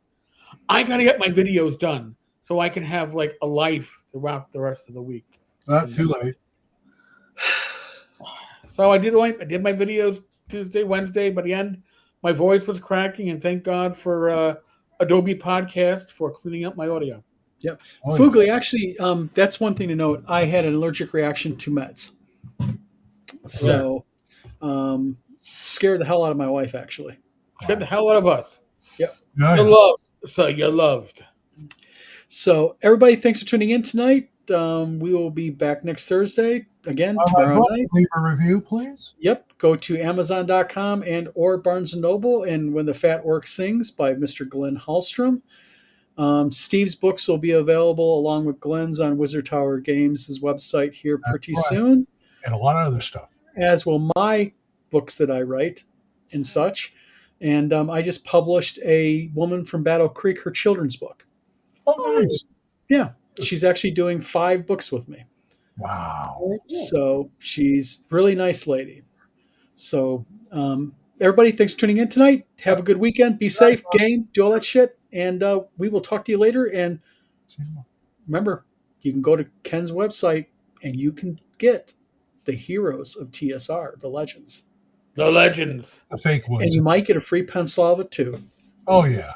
I got to get my videos done so I can have like a life throughout the rest of the week. Not too late. So I did my videos Tuesday, Wednesday. By the end, my voice was cracking, and thank God for Adobe Podcast for cleaning up my audio. Yep. Oh, Fugly, actually, that's one thing to note. I had an allergic reaction to meds. So scared the hell out of my wife, actually. Scared the hell out of us. Yep. Nice. You're loved. So you're loved. So everybody, thanks for tuning in tonight. We will be back next Thursday again tomorrow night. Leave a review, please. Yep. Go to Amazon.com and or Barnes & Noble and When the Fat Orc Sings by Mr. Glenn Hallstrom. Steve's books will be available along with Glenn's on Wizard Tower Games' website here pretty soon. And a lot of other stuff. As will my books that I write and such. And I just published A Woman from Battle Creek, her children's book. Oh, nice. Yeah. She's actually doing 5 books with me. Wow. So she's a really nice lady. So everybody, thanks for tuning in tonight. Have a good weekend. Be safe, game, do all that shit. And we will talk to you later. And remember, you can go to Ken's website and you can get the heroes of TSR, the legends. The legends. The fake ones. And you might get a free pencil of it too. Oh, yeah.